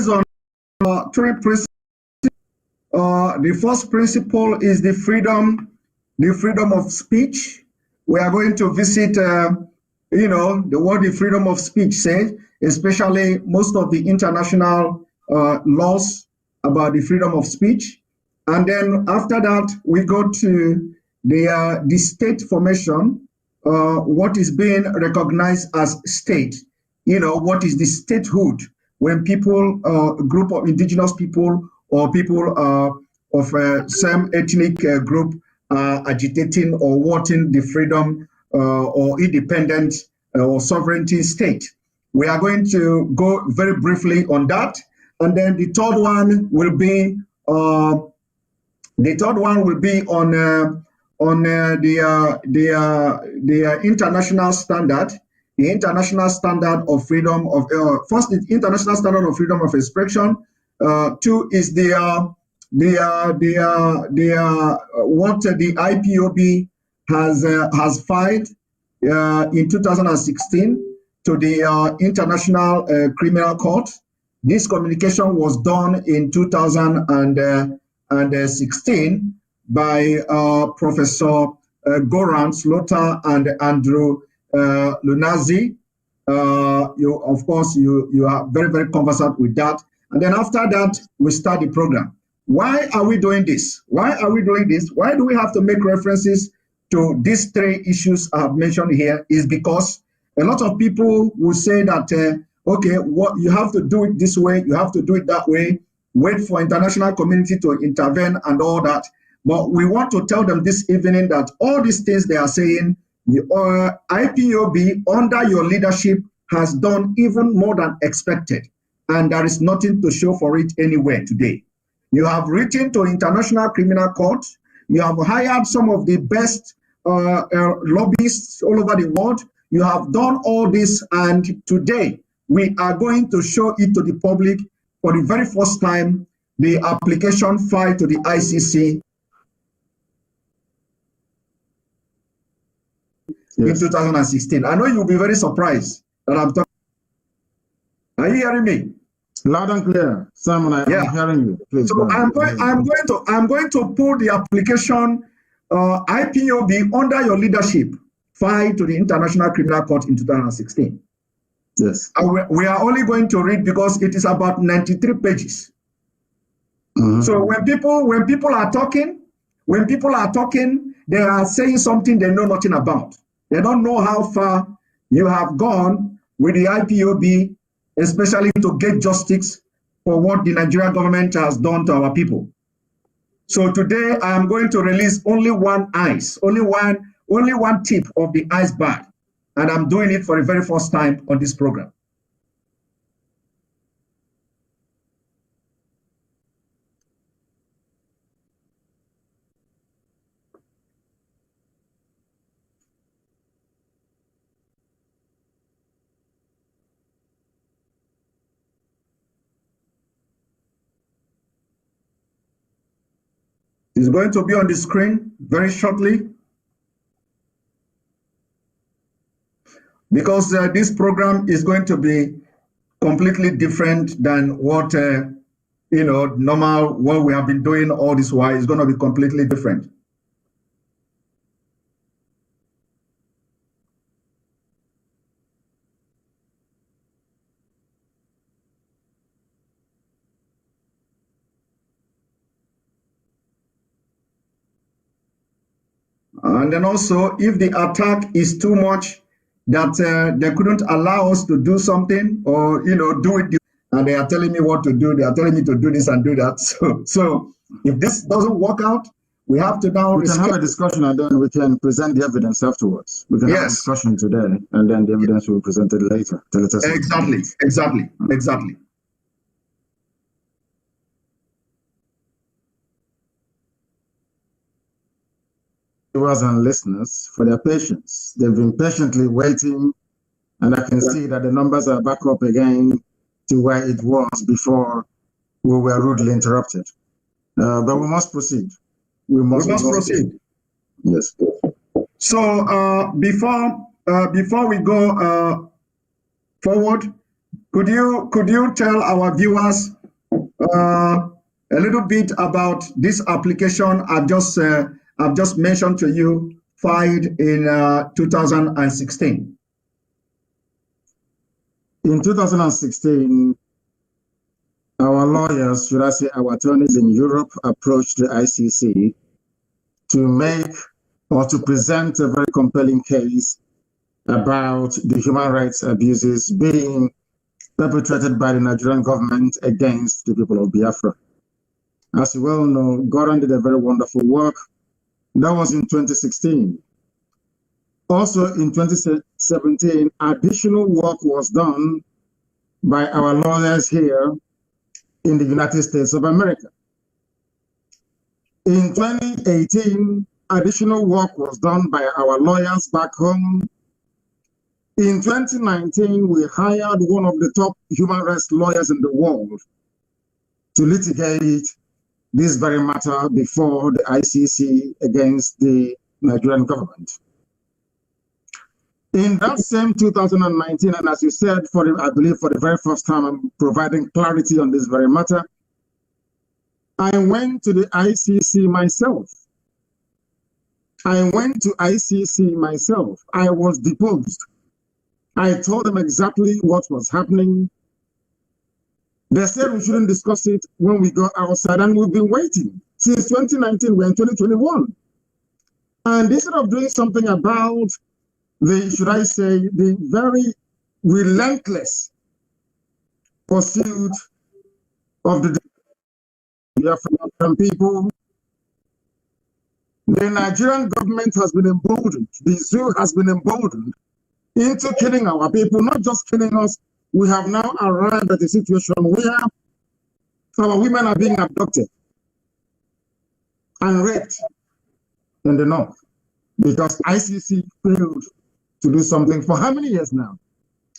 on three principles. The first principle is the freedom of speech. We are going to visit, what the freedom of speech says, especially most of the international laws about the freedom of speech. And then after that, we go to the state formation, what is being recognized as state. What is the statehood when people, a group of indigenous people or people of same ethnic group agitating or wanting the freedom or independent or sovereignty state. We are going to go very briefly on that. And then the third one will be on the international standard, the international standard of freedom of first the international standard of freedom of expression. Two is what the IPOB has filed in 2016 to the International Criminal Court. This communication was done in 2016 by Professor Goran Slota and Andrew Lunazi. Of course, you are very, very conversant with that. And then after that, we start the program. Why are we doing this? Why are we doing this? Why do we have to make references to these three issues I have mentioned here? Is because a lot of people will say that, okay, what you have to do it this way, you have to do it that way, wait for international community to intervene and all that. But we want to tell them this evening that all these things they are saying, the IPOB under your leadership has done even more than expected. And there is nothing to show for it anywhere today. You have written to International Criminal Court. You have hired some of the best lobbyists all over the world. You have done all this, and today we are going to show it to the public for the very first time, the application filed to the ICC in 2016. I know you'll be very surprised that I'm talking. Are you hearing me? Loud and clear, Simon. I'm hearing you. Please. So I'm going to pull the application IPOB under your leadership filed to the International Criminal Court in 2016. Yes. We are only going to read because it is about 93 pages. So when people are talking, they are saying something they know nothing about. They don't know how far you have gone with the IPOB, especially to get justice for what the Nigerian government has done to our people. So today I am going to release only one tip of the iceberg, and I'm doing it for the very first time on this program. It's going to be on the screen very shortly, because this program is going to be completely different than what normal what we have been doing all this while. Is going to be completely different. And then also, if the attack is too much, that they couldn't allow us to do something or do it, and they are telling me what to do. They are telling me to do this and do that. So if this doesn't work out, we have to now. We can have a discussion and then we can present the evidence afterwards. We can have a discussion today, and then the evidence will be presented later. Exactly. Viewers and listeners for their patience. They've been patiently waiting, and I can see that the numbers are back up again to where it was before we were rudely interrupted. But we must proceed. We must proceed. Yes. So before we go forward, Could you tell our viewers a little bit about this application I've just mentioned to you, filed in 2016? In 2016, our lawyers, should I say our attorneys in Europe, approached the ICC to make or to present a very compelling case about the human rights abuses being perpetrated by the Nigerian government against the people of Biafra. As you well know, Goran did a very wonderful work. That was in 2016. Also in 2017, additional work was done by our lawyers here in the United States of America. In 2018, additional work was done by our lawyers back home. In 2019, we hired one of the top human rights lawyers in the world to litigate this very matter before the ICC against the Nigerian government. In that same 2019, and as you said, I believe for the very first time, I'm providing clarity on this very matter, I went to the ICC myself. I went to ICC myself. I was deposed. I told them exactly what was happening. They said we shouldn't discuss it when we go outside, and we've been waiting. Since 2019, we're in 2021. And instead of doing something about the, should I say, the very relentless pursuit of the Biafran people, the Nigerian government has been emboldened, the zoo has been emboldened into killing our people, not just killing us. We have now arrived at a situation where our women are being abducted and raped in the north because ICC failed to do something for how many years now?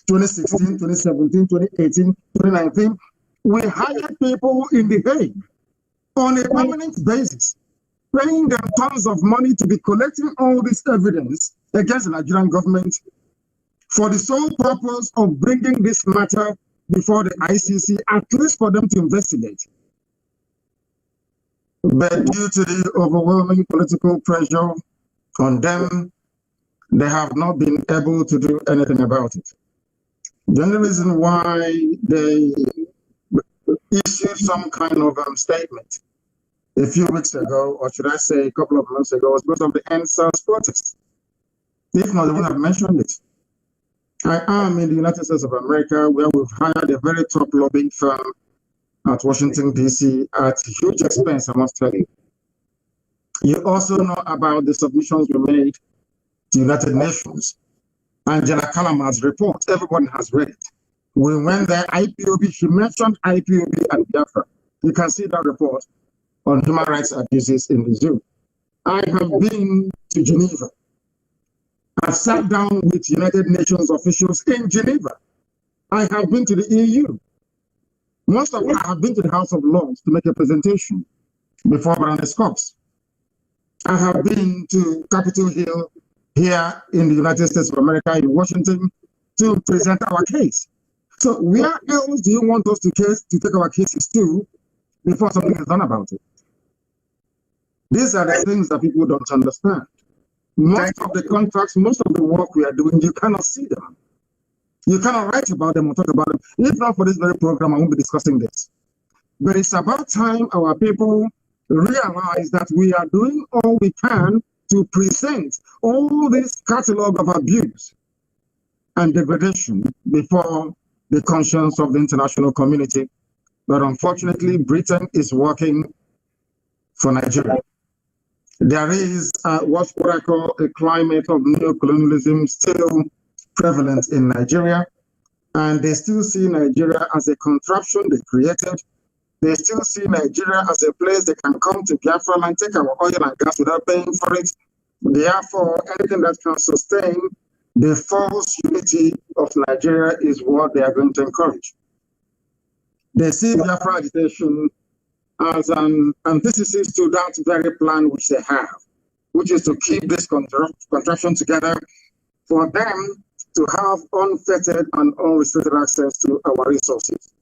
2016, 2017, 2018, 2019. We hired people in The Hague on a permanent basis, paying them tons of money to be collecting all this evidence against the Nigerian government for the sole purpose of bringing this matter before the ICC, at least for them to investigate. But due to the overwhelming political pressure on them, they have not been able to do anything about it. The only reason why they issued some kind of statement a few weeks ago, or should I say a couple of months ago, was because of the NSAS protest. If not, they would have mentioned it. I am in the United States of America, where we've hired a very top lobbying firm at Washington, D.C. at huge expense, I must tell you. You also know about the submissions we made to the United Nations. Angela Calamar's report, everyone has read it. We went there, IPOB, she mentioned IPOB and Biafra. You can see that report on human rights abuses in the zoo. I have been to Geneva. I sat down with United Nations officials in Geneva. I have been to the EU. Most of I have been to the House of Lords to make a presentation before Baroness Cox. I have been to Capitol Hill here in the United States of America, in Washington, to present our case. So where else do you want us to take our cases to before something is done about it? These are the things that people don't understand. Most of the contracts, most of the work we are doing, you cannot see them. You cannot write about them or talk about them. If not for this very program, I won't be discussing this. But it's about time our people realize that we are doing all we can to present all this catalog of abuse and degradation before the conscience of the international community. But unfortunately, Britain is working for Nigeria. There is what I call a climate of neocolonialism still prevalent in Nigeria, and they still see Nigeria as a contraption they created. They still see Nigeria as a place they can come to Biafra and take our oil and gas without paying for it. Therefore, anything that can sustain the false unity of Nigeria is what they are going to encourage. They see Biafra agitation as an antithesis to that very plan which they have, which is to keep this contraption together for them to have unfettered and unrestricted access to our resources.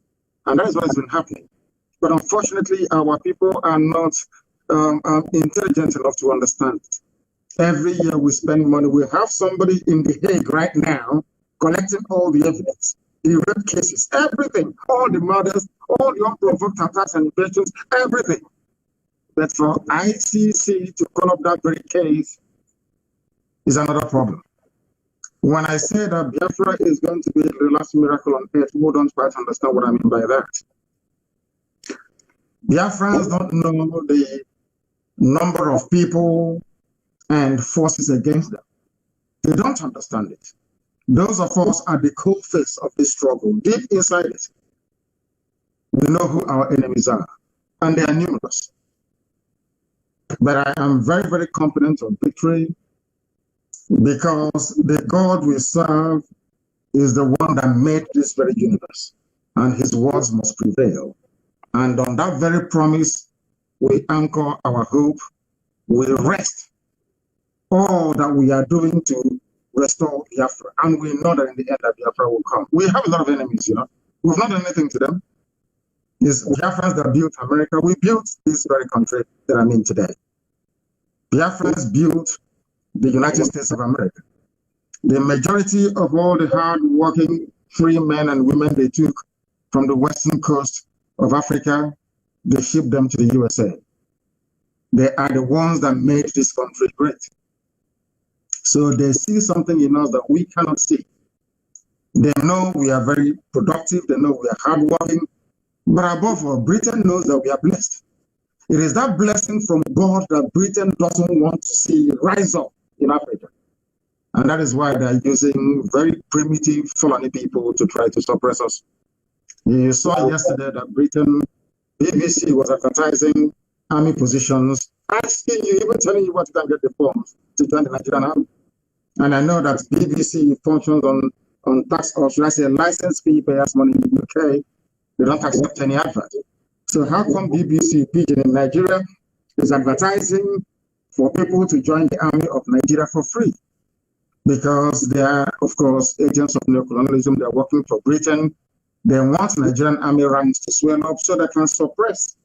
And that is what has been happening. But unfortunately, our people are not intelligent enough to understand it. Every year we spend money. We have somebody in The Hague right now collecting all the evidence, the rape cases, everything, all the murders, all the unprovoked attacks and invasions, everything. But for ICC to call up that very case is another problem. When I say that Biafra is going to be the last miracle on earth, we don't quite understand what I mean by that. Biafrans don't know the number of people and forces against them. They don't understand it. Those of us at the cold face of this struggle, deep inside it, we know who our enemies are, and they are numerous. But I am very, very confident of victory, because the God we serve is the one that made this very universe, and his words must prevail. And on that very promise, we anchor our hope, we rest all that we are doing to restore Biafra. And we know that in the end that Biafra will come. We have a lot of enemies, you know. We've not done anything to them. It's Biafrans that built America. We built this very country that I'm in today. Biafrans built the United States of America. The majority of all the hard-working free men and women they took from the western coast of Africa, they shipped them to the USA. They are the ones that made this country great. So they see something in us that we cannot see. They know we are very productive. They know we are hardworking. But above all, Britain knows that we are blessed. It is that blessing from God that Britain doesn't want to see rise up in Africa. And that is why they're using very primitive Fulani people to try to suppress us. You saw yesterday that Britain, BBC was advertising army positions, asking you, even telling you what you can get the forms to join the Nigerian army. And I know that BBC functions on tax, or should I say license fee payers money in the UK. They don't accept any advert. So how come BBC Pidgin in Nigeria is advertising for people to join the army of Nigeria for free? Because they are, of course, agents of neocolonialism. They're working for Britain. They want Nigerian army ranks to swell up so they can suppress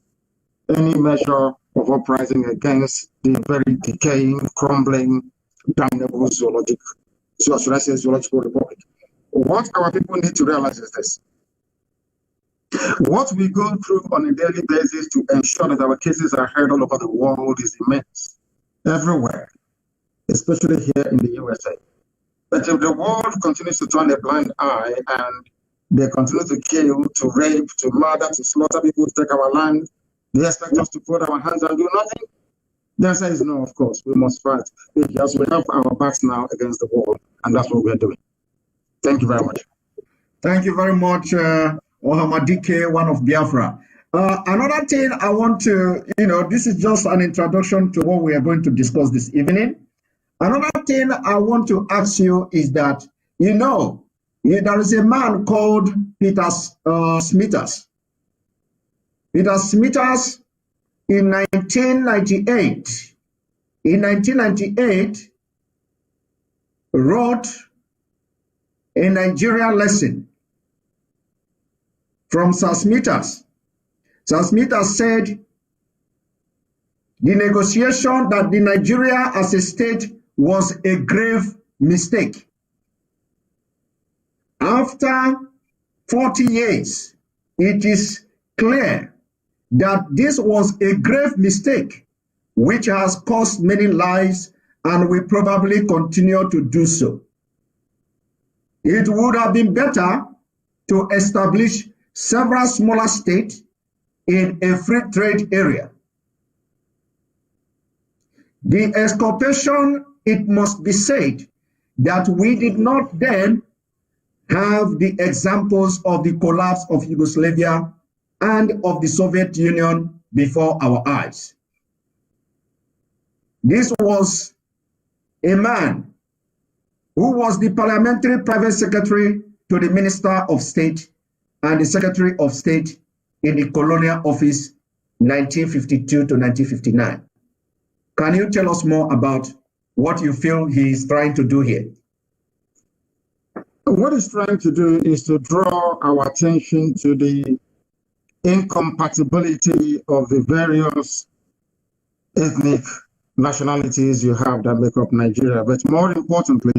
any measure of uprising against the very decaying, crumbling, damnable zoological republic. What our people need to realize is this. What we go through on a daily basis to ensure that our cases are heard all over the world is immense, everywhere, especially here in the USA. But if the world continues to turn a blind eye and they continue to kill, to rape, to murder, to slaughter people, to take our land, they expect us to put our hands and do nothing? The answer is no, of course. We must fight because we have our backs now against the wall, and that's what we're doing. Thank you very much. Thank you very much, Ohamadike, one of Biafra. Another thing I want to, this is just an introduction to what we are going to discuss this evening. Another thing I want to ask you is that, there is a man called Peter Smithers. Peter Smithers in 1998, wrote a Nigerian lesson from Sir Smithers. Sir Smithers said the negotiation that the Nigeria as a state was a grave mistake. After 40 years, it is clear that this was a grave mistake which has cost many lives and will probably continue to do so. It would have been better to establish several smaller states in a free trade area. The exculpation, it must be said, that we did not then have the examples of the collapse of Yugoslavia and of the Soviet Union before our eyes. This was a man who was the parliamentary private secretary to the Minister of State and the Secretary of State in the Colonial Office 1952 to 1959. Can you tell us more about what you feel he is trying to do here? what it's trying to do is to draw our attention to the incompatibility of the various ethnic nationalities you have that make up Nigeria, but more importantly,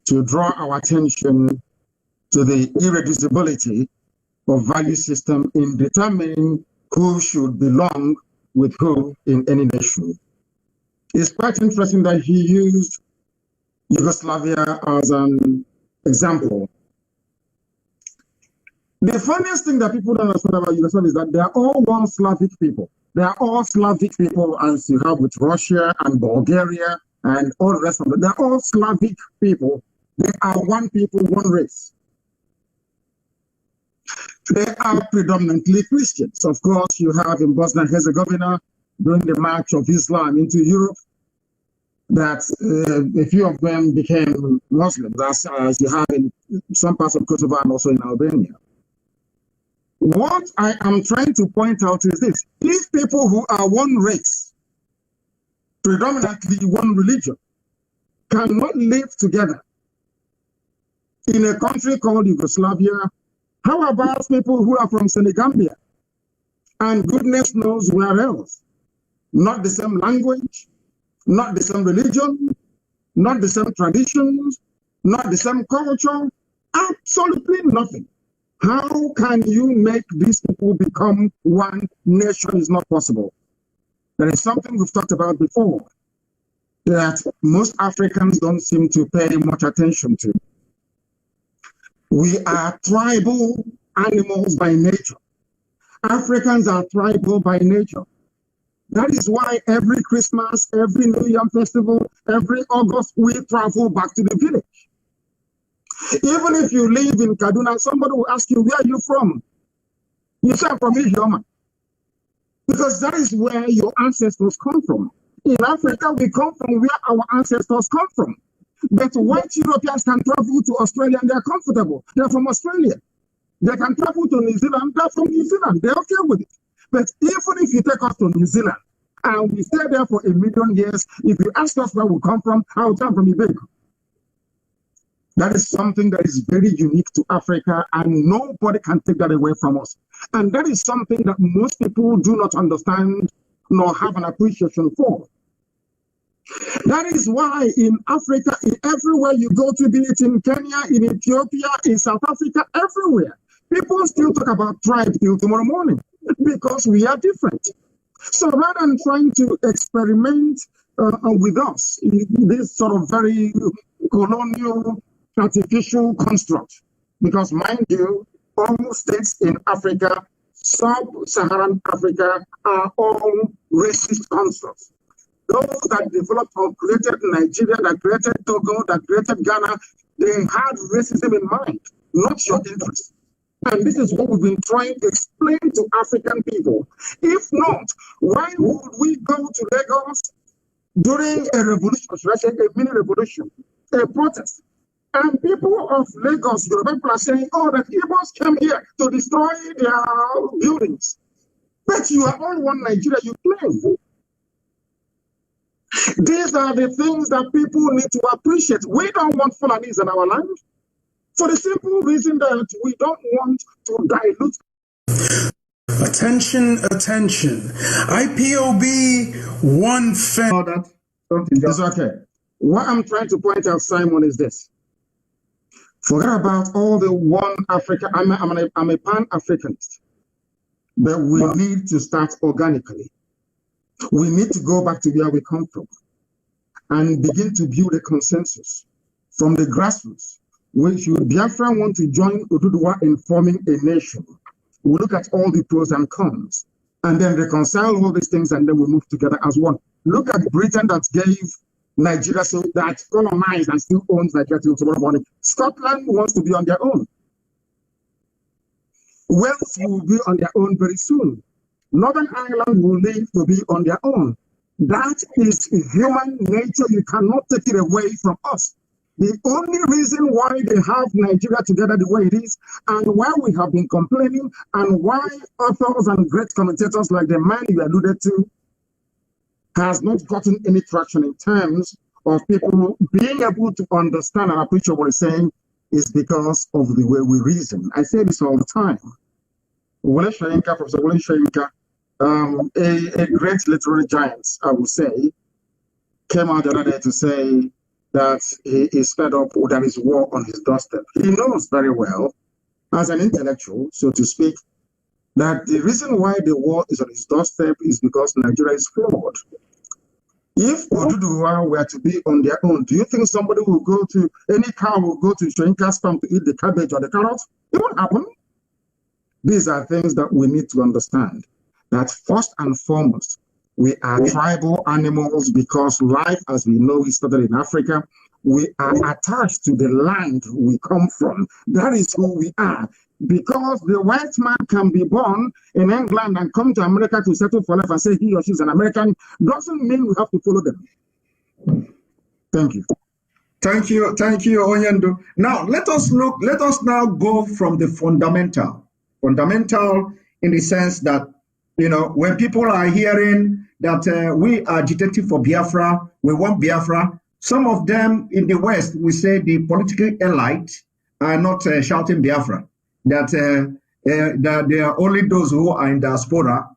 to draw our attention to the irreducibility of value system in determining who should belong with who in any nation. It's quite interesting that he used Yugoslavia as an example. The funniest thing that people don't understand about Yugoslavia is that they are all one Slavic people. They are all Slavic people, as you have with Russia and Bulgaria and all the rest of them. They are all Slavic people. They are one people, one race. They are predominantly Christians. Of course, you have in Bosnia and Herzegovina, during the march of Islam into Europe, that a few of them became Muslims, as you have in some parts of Kosovo and also in Albania. What I am trying to point out is this: if people who are one race, predominantly one religion, cannot live together in a country called Yugoslavia, how about people who are from Senegambia and goodness knows where else? Not the same language, not the same religion, not the same traditions, not the same culture, absolutely nothing. How can you make these people become one nation? Is not possible. There is something we've talked about before that most Africans don't seem to pay much attention to. We are tribal animals by nature. Africans are tribal by nature. That is why every Christmas, every New Year festival, every August, we travel back to the village. Even if you live in Kaduna, somebody will ask you, where are you from? You say, I'm from Ijeoma. Because that is where your ancestors come from. In Africa, we come from where our ancestors come from. But white Europeans can travel to Australia and they're comfortable. They're from Australia. They can travel to New Zealand, they're from New Zealand. They're okay with it. But even if you take us to New Zealand and we stay there for 1 million years, if you ask us where we come from, I will come from Ibeco. That is something that is very unique to Africa, and nobody can take that away from us. And that is something that most people do not understand nor have an appreciation for. That is why in Africa, everywhere you go to, be it in Kenya, in Ethiopia, in South Africa, everywhere, people still talk about tribe till tomorrow morning because we are different. So rather than trying to experiment with us, this sort of very colonial, artificial construct, because mind you, all states in Africa, sub-Saharan Africa, are all racist constructs. Those that developed or created Nigeria, that created Togo, that created Ghana, they had racism in mind, not your interest. And this is what we've been trying to explain to African people. If not, why would we go to Lagos during a revolution, should I say a mini revolution, a protest? And people of Lagos, Yoruba people are saying, oh, that Igbos came here to destroy their buildings. But you are all one Nigeria, you claim. These are the things that people need to appreciate. We don't want Fulanis in our land for the simple reason that we don't want to dilute. Attention, attention. IPOB, one fan. It's okay. What I'm trying to point out, Simon, is this. Forget about all the one Africa. I'm a Pan-Africanist. But we need to start organically. We need to go back to where we come from and begin to build a consensus from the grassroots. If you Biafra want to join Oduduwa in forming a nation, we look at all the pros and cons and then reconcile all these things, and then we move together as one. Look at Britain that gave Nigeria, so that colonized and still owns Nigeria till tomorrow morning. Scotland wants to be on their own. Wales will be on their own very soon. Northern Ireland will live to be on their own. That is human nature. You cannot take it away from us. The only reason why they have Nigeria together the way it is, and why we have been complaining, and why authors and great commentators like the man you alluded to has not gotten any traction in terms of people being able to understand and appreciate what he's saying, is because of the way we reason. I say this all the time. Professor Wole Soyinka, a great literary giant, I would say, came out the other day to say that he is fed up with there is war on his doorstep. He knows very well, as an intellectual, so to speak, that the reason why the war is on his doorstep is because Nigeria is flawed. If Oduduwa were to be on their own, do you think somebody will go to, any cow will go to Soyinka's farm to eat the cabbage or the carrots? It won't happen. These are things that we need to understand, that first and foremost, we are tribal animals because life as we know it started in Africa. We are attached to the land we come from. That is who we are. Because the white man can be born in England and come to America to settle for life and say he or she is an American, doesn't mean we have to follow them. Thank you. Thank you, Onyendu. Now let us now go from the fundamental in the sense that, you know, when people are hearing that we are agitating for Biafra, we want Biafra, some of them in the West, we say the political elite are not shouting Biafra, that they are only those who are in diaspora,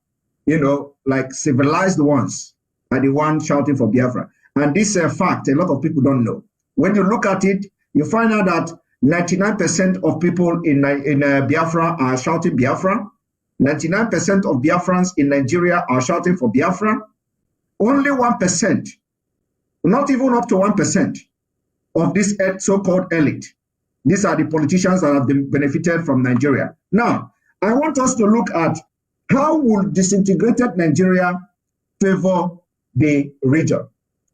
you know, like civilized ones, are the ones shouting for Biafra. And this fact, a lot of people don't know. When you look at it, you find out that 99% of people in Biafra are shouting Biafra. 99% of Biafrans in Nigeria are shouting for Biafra. Only 1%, not even up to 1% of this so-called elite. These are the politicians that have been benefited from Nigeria. Now, I want us to look at how will disintegrated Nigeria favor the region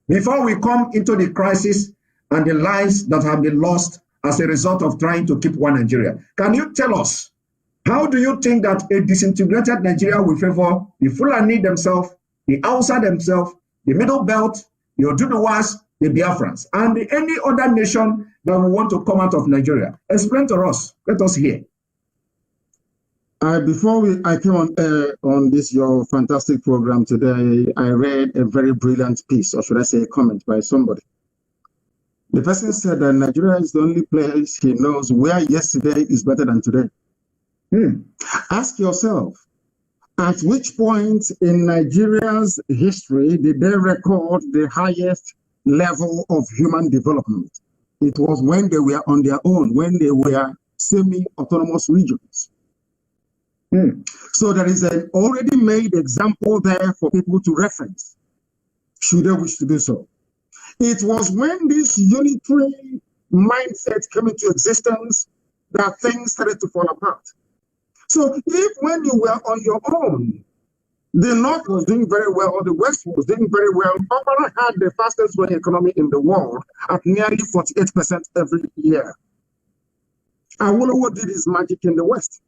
before we come into the crisis and the lives that have been lost as a result of trying to keep one Nigeria. Can you tell us, how do you think that a disintegrated Nigeria will favor the Fulani themselves, the Hausa themselves, the Middle Belt, the Oduduwas, the Biafrans, and any other nation that will want to come out of Nigeria? Explain to us. Let us hear. Before I came on this your fantastic program today, I read a very brilliant piece, or should I say a comment by somebody. The person said that Nigeria is the only place he knows where yesterday is better than today. Ask yourself, at which point in Nigeria's history did they record the highest level of human development? It was when they were on their own, when they were semi-autonomous regions. So there is an already made example there for people to reference, should they wish to do so. It was when this unitary mindset came into existence that things started to fall apart. So if when you were on your own, the North was doing very well, or the West was doing very well, Obama had the fastest growing economy in the world at nearly 48% every year. Awolowo did his magic in the West.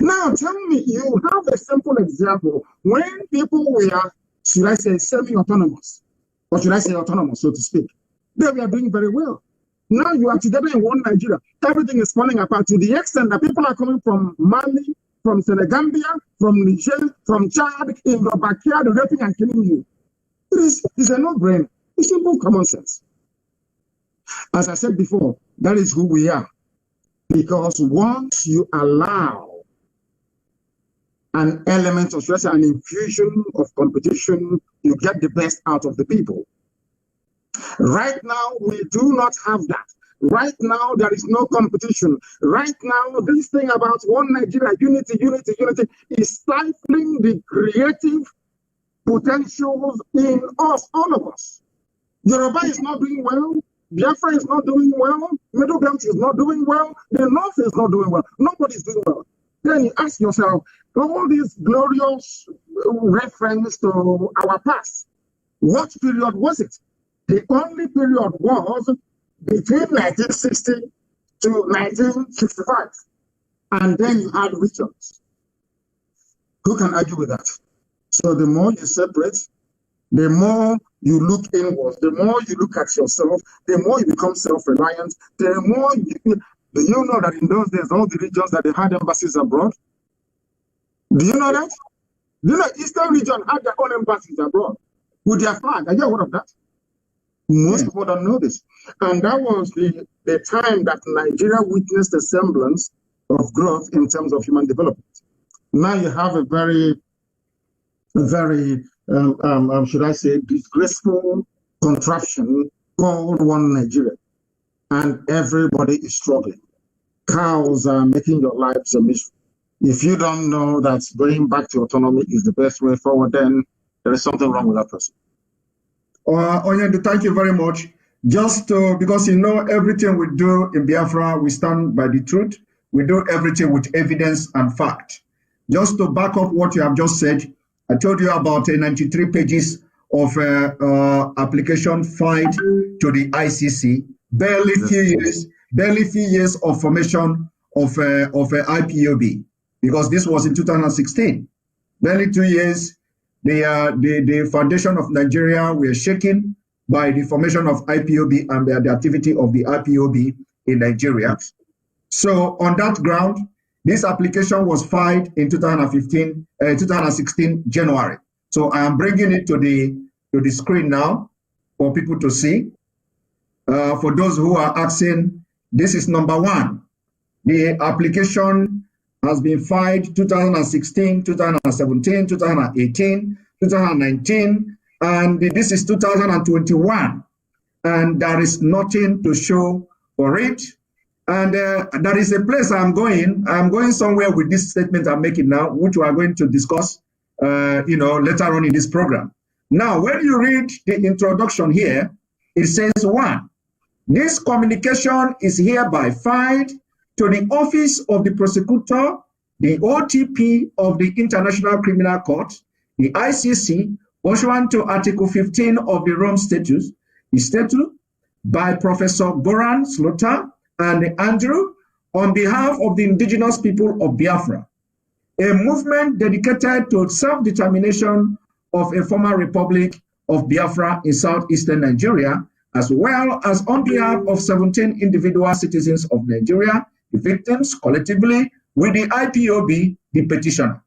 Now tell me, you have a simple example. When people were, should I say, semi-autonomous, or should I say autonomous, so to speak, they were doing very well. Now you are together in one Nigeria. Everything is falling apart to the extent that people are coming from Mali, from Senegambia, from Niger, from Chad, in your backyard, raping and killing you. It's a no-brainer. It's simple common sense. As I said before, that is who we are. Because once you allow an element of stress, an infusion of competition, you get the best out of the people. Right now, we do not have that. Right now, there is no competition. Right now, this thing about one Nigeria, unity is stifling the creative potentials in us, all of us. Yoruba is not doing well. Biafra is not doing well. Middle Belt is not doing well. The North is not doing well. Nobody is doing well. Then you ask yourself, all these glorious reference to our past, what period was it? The only period was between 1960 to 1965. And then you had regions. Who can argue with that? So the more you separate, the more you look inwards, the more you look at yourself, the more you become self-reliant, the more you... Do you know that in those days, all the regions that they had embassies abroad? Do you know that? Do you know Eastern region had their own embassies abroad with their flag? Are you aware of that? Most people don't know this. And that was the time that Nigeria witnessed a semblance of growth in terms of human development. Now you have a very, should I say, disgraceful contraption called One Nigeria. And everybody is struggling. Cows are making your lives a misery. If you don't know that going back to autonomy is the best way forward, then there is something wrong with that person. Onyendu, thank you very much. Just because you know everything we do in Biafra, we stand by the truth. We do everything with evidence and fact. Just to back up what you have just said, I told you about 93 pages of application filed to the ICC. Barely few years of formation of IPOB, because this was in 2016. Barely 2 years. The foundation of Nigeria were shaken by the formation of IPOB and the activity of the IPOB in Nigeria. So on that ground, this application was filed in 2016 January. So I am bringing it to the screen now for people to see. For those who are asking, this is number one. The application has been filed 2016, 2017, 2018, 2019, and this is 2021. And there is nothing to show for it. And there is a place I'm going. I'm going somewhere with this statement I'm making now, which we are going to discuss, later on in this program. Now, when you read the introduction here, it says, one, this communication is hereby filed to the Office of the Prosecutor, the OTP of the International Criminal Court, the ICC, pursuant to Article 15 of the Rome Statute, by Professor Goran Slaughter and Andrew, on behalf of the indigenous people of Biafra, a movement dedicated to self-determination of a former republic of Biafra in southeastern Nigeria, as well as on behalf of 17 individual citizens of Nigeria, the victims collectively, with the IPOB, the petitioner.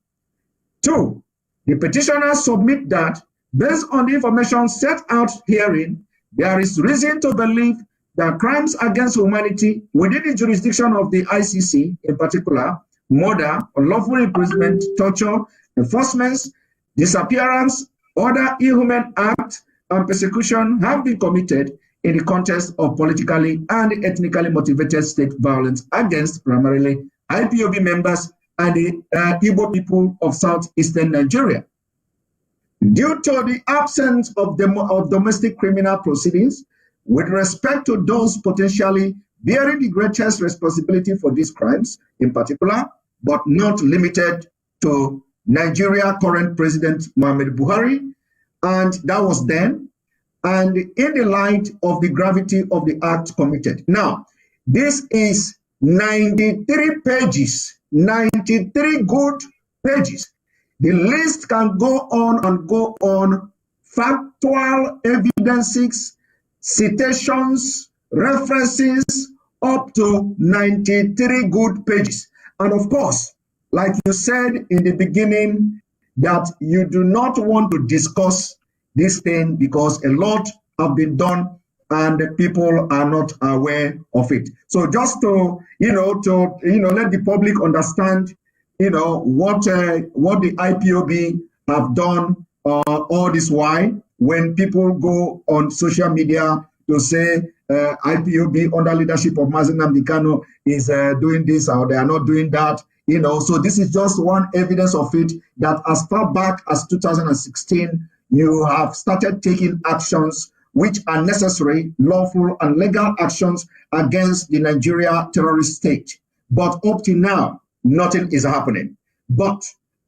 Two, the petitioner submit that, based on the information set out herein, there is reason to believe that crimes against humanity within the jurisdiction of the ICC, in particular, murder, unlawful imprisonment, torture, enforcement, disappearance, other inhuman acts, and persecution have been committed in the context of politically and ethnically motivated state violence against primarily IPOB members and the Igbo people of southeastern Nigeria. Due to the absence of domestic criminal proceedings, with respect to those potentially bearing the greatest responsibility for these crimes, in particular, but not limited to Nigeria current President Muhammadu Buhari, and that was then, and in the light of the gravity of the act committed. Now, this is 93 pages, 93 good pages. The list can go on and go on, factual evidences, citations, references, up to 93 good pages. And of course, like you said in the beginning, that you do not want to discuss this thing because a lot have been done and people are not aware of it. So just to let the public understand, what the IPOB have done all this while, when people go on social media to say IPOB under leadership of Mazi Nnamdi Kanu is doing this or they are not doing that, so this is just one evidence of it, that as far back as 2016, you have started taking actions which are necessary, lawful and legal actions against the Nigeria terrorist state. But up to now, nothing is happening. But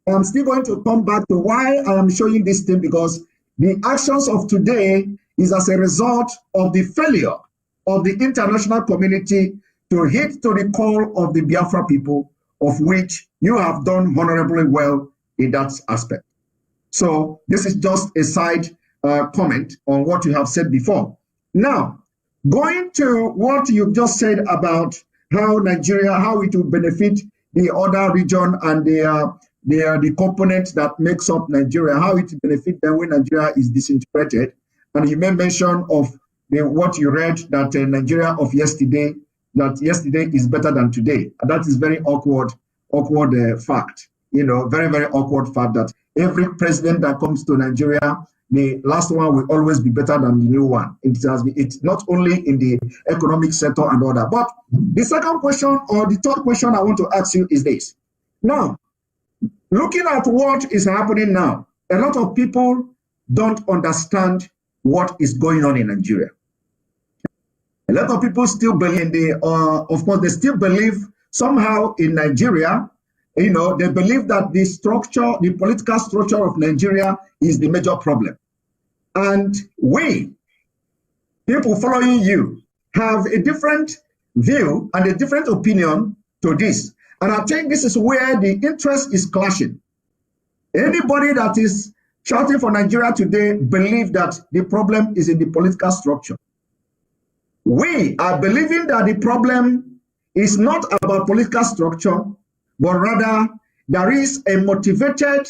I'm still going to come back to why I am showing this thing, because the actions of today is as a result of the failure of the international community to hit to the call of the Biafra people, of which you have done honorably well in that aspect. So this is just a side comment on what you have said before. Now, going to what you just said about how Nigeria, how it will benefit the other region and the component that makes up Nigeria, how it will benefit them when Nigeria is disintegrated. And you made mention of what you read that Nigeria of yesterday, that yesterday is better than today. And that is very awkward fact. You know, very, very awkward fact that every president that comes to Nigeria, the last one will always be better than the new one. It's not only in the economic sector and all that. But the second question or the third question I want to ask you is this. Now, looking at what is happening now, a lot of people don't understand what is going on in Nigeria. A lot of people still believe of course, they still believe somehow in Nigeria. You know, they believe that the political structure of Nigeria is the major problem. And we, people following you, have a different view and a different opinion to this. And I think this is where the interest is clashing. Anybody that is shouting for Nigeria today believe that the problem is in the political structure. We are believing that the problem is not about political structure, but rather there is a motivated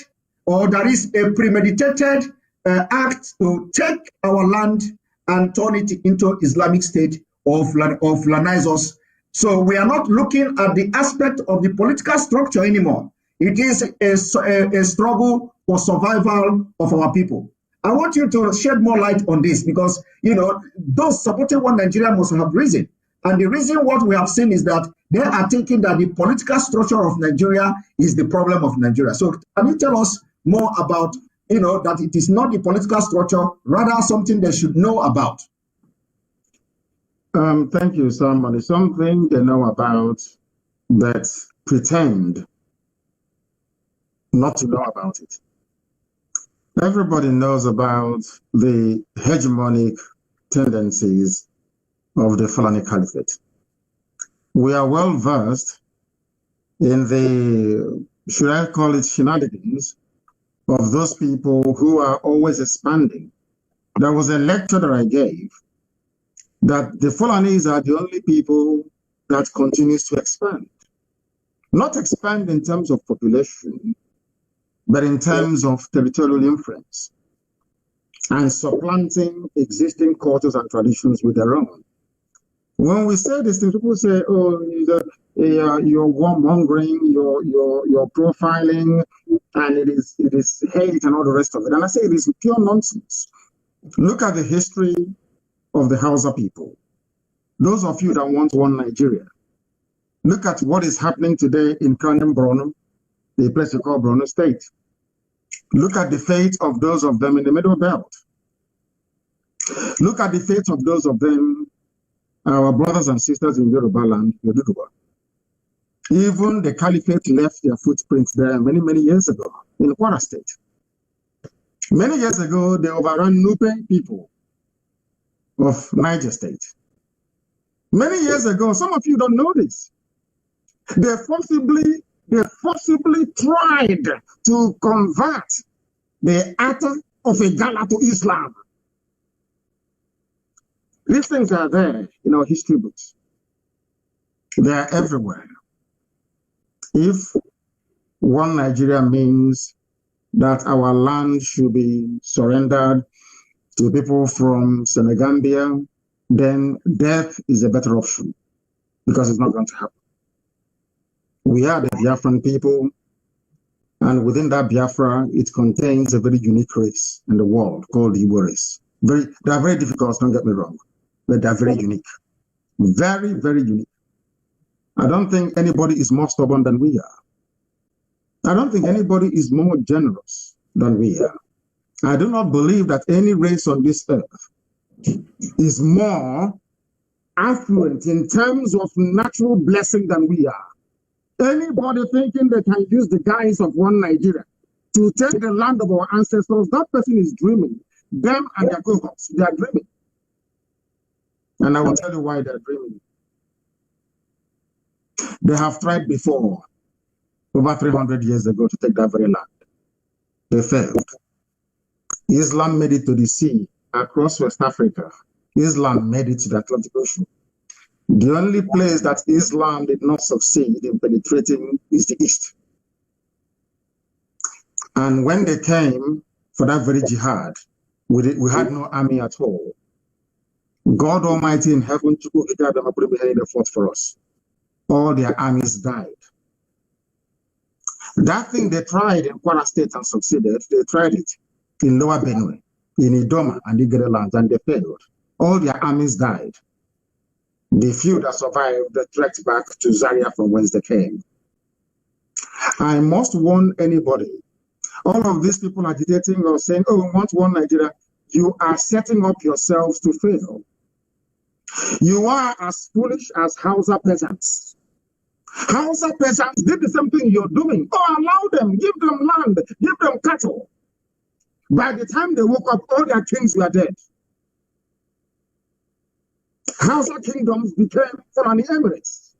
or there is a premeditated act to take our land and turn it into Islamic State or Fulanize us. So we are not looking at the aspect of the political structure anymore. It is a struggle for survival of our people. I want you to shed more light on this because, you know, those supporting one Nigeria must have risen. And the reason what we have seen is that they are thinking that the political structure of Nigeria is the problem of Nigeria. So can you tell us more about, you know, that it is not the political structure, rather something they should know about? Thank you, somebody. Something they know about that pretend not to know about it. Everybody knows about the hegemonic tendencies of the Fulani Caliphate. We are well versed in the, should I call it shenanigans, of those people who are always expanding. There was a lecture that I gave that the Fulanis are the only people that continues to expand. Not expand in terms of population, but in terms of territorial influence and supplanting existing cultures and traditions with their own. When we say this thing, people say, "Oh, you're warmongering, you're profiling, and it is hate and all the rest of it." And I say it is pure nonsense. Look at the history of the Hausa people. Those of you that want one Nigeria, look at what is happening today in Kanu, Borno, the place we call Borno State. Look at the fate of those of them in the Middle Belt. Look at the fate of those of them, our brothers and sisters in Yoruba land, Yoruba. Even the Caliphate left their footprints there many, many years ago in Kwara State. Many years ago, they overran Nupe people of Niger State. Many years ago, some of you don't know this. They forcibly tried to convert the Atta of Igala to Islam. These things are there in our history books. They are everywhere. If one Nigeria means that our land should be surrendered to people from Senegambia, then death is a better option because it's not going to happen. We are the Biafran people, and within that Biafra, it contains a very unique race in the world called the Igbo race. They are very difficult, don't get me wrong, but they are very unique. Very, very unique. I don't think anybody is more stubborn than we are. I don't think anybody is more generous than we are. I do not believe that any race on this earth is more affluent in terms of natural blessing than we are. Anybody thinking they can use the guise of one Nigeria to take the land of our ancestors, that person is dreaming. Them and their cohorts, they are dreaming. And I will tell you why they're dreaming. They have tried before, over 300 years ago, to take that very land. They failed. Islam made it to the sea across West Africa. Islam made it to the Atlantic Ocean. The only place that Islam did not succeed in penetrating is the East. And when they came for that very jihad, we had no army at all. God Almighty in heaven, they fought for us. All their armies died. That thing they tried in Kwara State and succeeded, they tried it in Lower Benue, in Idoma and Igere lands, and they failed. All their armies died. The few that survived, they trekked back to Zaria from whence they came. I must warn anybody. All of these people agitating or saying, oh, we want one Nigeria, you are setting up yourselves to fail. You are as foolish as Hausa peasants. Hausa peasants did the same thing you're doing. Oh, allow them, give them land, give them cattle. By the time they woke up, all their kings were dead. Hausa kingdoms became Fulani Emirates.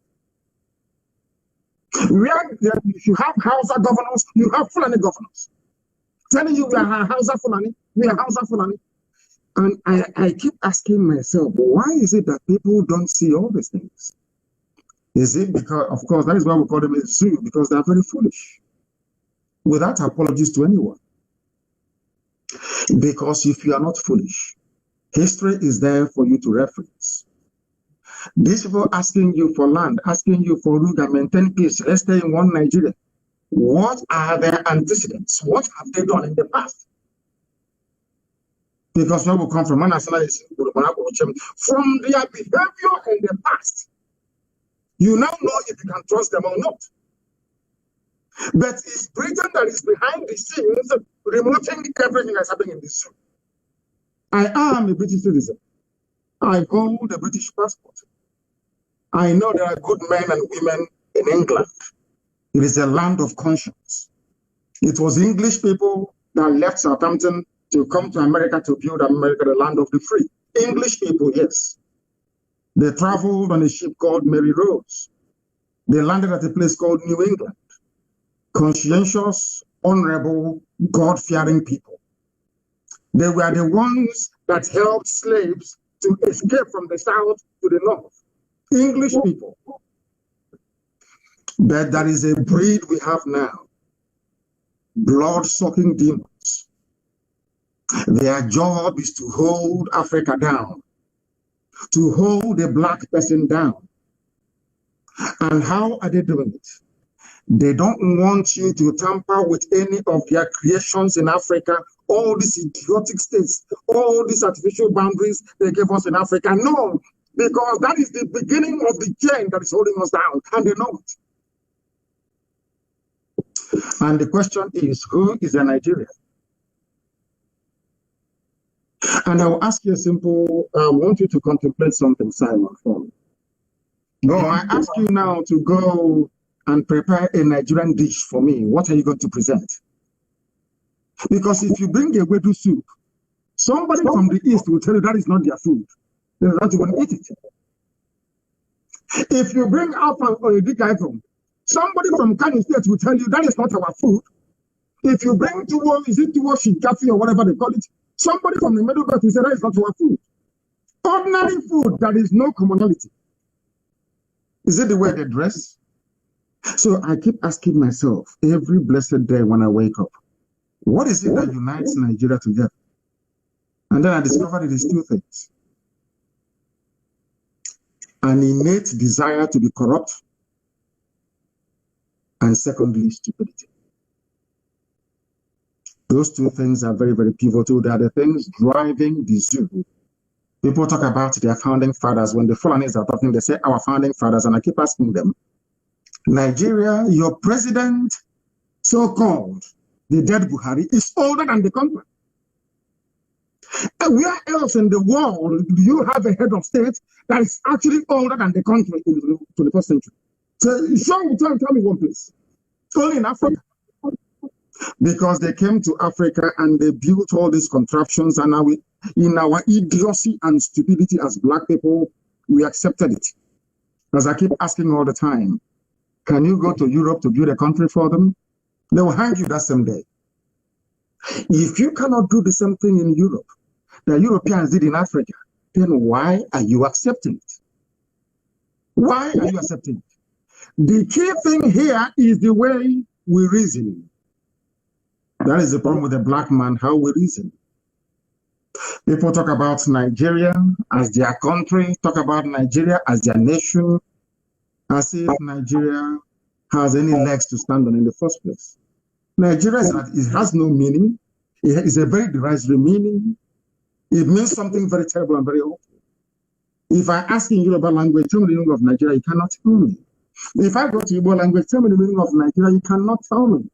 Where you have Hausa governors, you have Fulani governors. Telling you we are Hausa Fulani, we are Hausa Fulani. And I keep asking myself, why is it that people don't see all these things? Is it because, of course, that is why we call them a zoo, because they are very foolish. Without apologies to anyone. Because if you are not foolish, history is there for you to reference. These people asking you for land, asking you for root and maintain peace, let's stay in one Nigeria. What are their antecedents? What have they done in the past? Because where we come from, from their behavior in the past, you now know if you can trust them or not. But it's Britain that is behind the scenes, remoting everything that's happening in this room. I am a British citizen. I hold a British passport. I know there are good men and women in England. It is a land of conscience. It was English people that left Southampton to come to America to build America, the land of the free. English people, yes. They traveled on a ship called Mary Rose. They landed at a place called New England. Conscientious, honorable, God-fearing people. They were the ones that helped slaves to escape from the south to the north. English people. But there is a breed we have now. Blood-sucking demons. Their job is to hold Africa down, to hold a black person down. And how are they doing it? They don't want you to tamper with any of their creations in Africa, all these idiotic states, all these artificial boundaries they gave us in Africa. No, because that is the beginning of the chain that is holding us down, and they know it. And the question is, who is a Nigerian? And I will ask you a simple, I want you to contemplate something, Simon, for me. No, I ask you now to go and prepare a Nigerian dish for me. What are you going to present? Because if you bring a wedu soup, somebody from the East will tell you that is not their food. They're not going to eat it. If you bring Afan or a big item, somebody from Kanu State will tell you that is not our food. If you bring Tuwo, is it Tuwo Shinkafi or whatever they call it, somebody from the Middle Belt will say that is not our food. Ordinary food, there is no commonality. Is it the way they dress? So I keep asking myself every blessed day when I wake up, what is it that unites Nigeria together? And then I discovered it is two things. An innate desire to be corrupt, and secondly, stupidity. Those two things are very, very pivotal. They are the things driving the zoo. People talk about their founding fathers. When the Fulanis are talking, they say our founding fathers, and I keep asking them, Nigeria, your president, so-called, the dead Buhari, is older than the country. And where else in the world do you have a head of state that is actually older than the country in the 21st century? So tell me one place. Only in Africa. Because they came to Africa and they built all these contraptions, and now in our idiocy and stupidity as black people, we accepted it. As I keep asking all the time, can you go to Europe to build a country for them? They will hang you that same day. If you cannot do the same thing in Europe that Europeans did in Africa, then why are you accepting it? Why are you accepting it? The key thing here is the way we reason. That is the problem with the black man, how we reason. People talk about Nigeria as their country, talk about Nigeria as their nation, as if Nigeria has any legs to stand on in the first place. Nigeria it has no meaning. It is a very derisory meaning. It means something very terrible and very awful. If I ask in Yoruba language, tell me the meaning of Nigeria, you cannot tell me. If I go to Igbo language, tell me the meaning of Nigeria, you cannot tell me.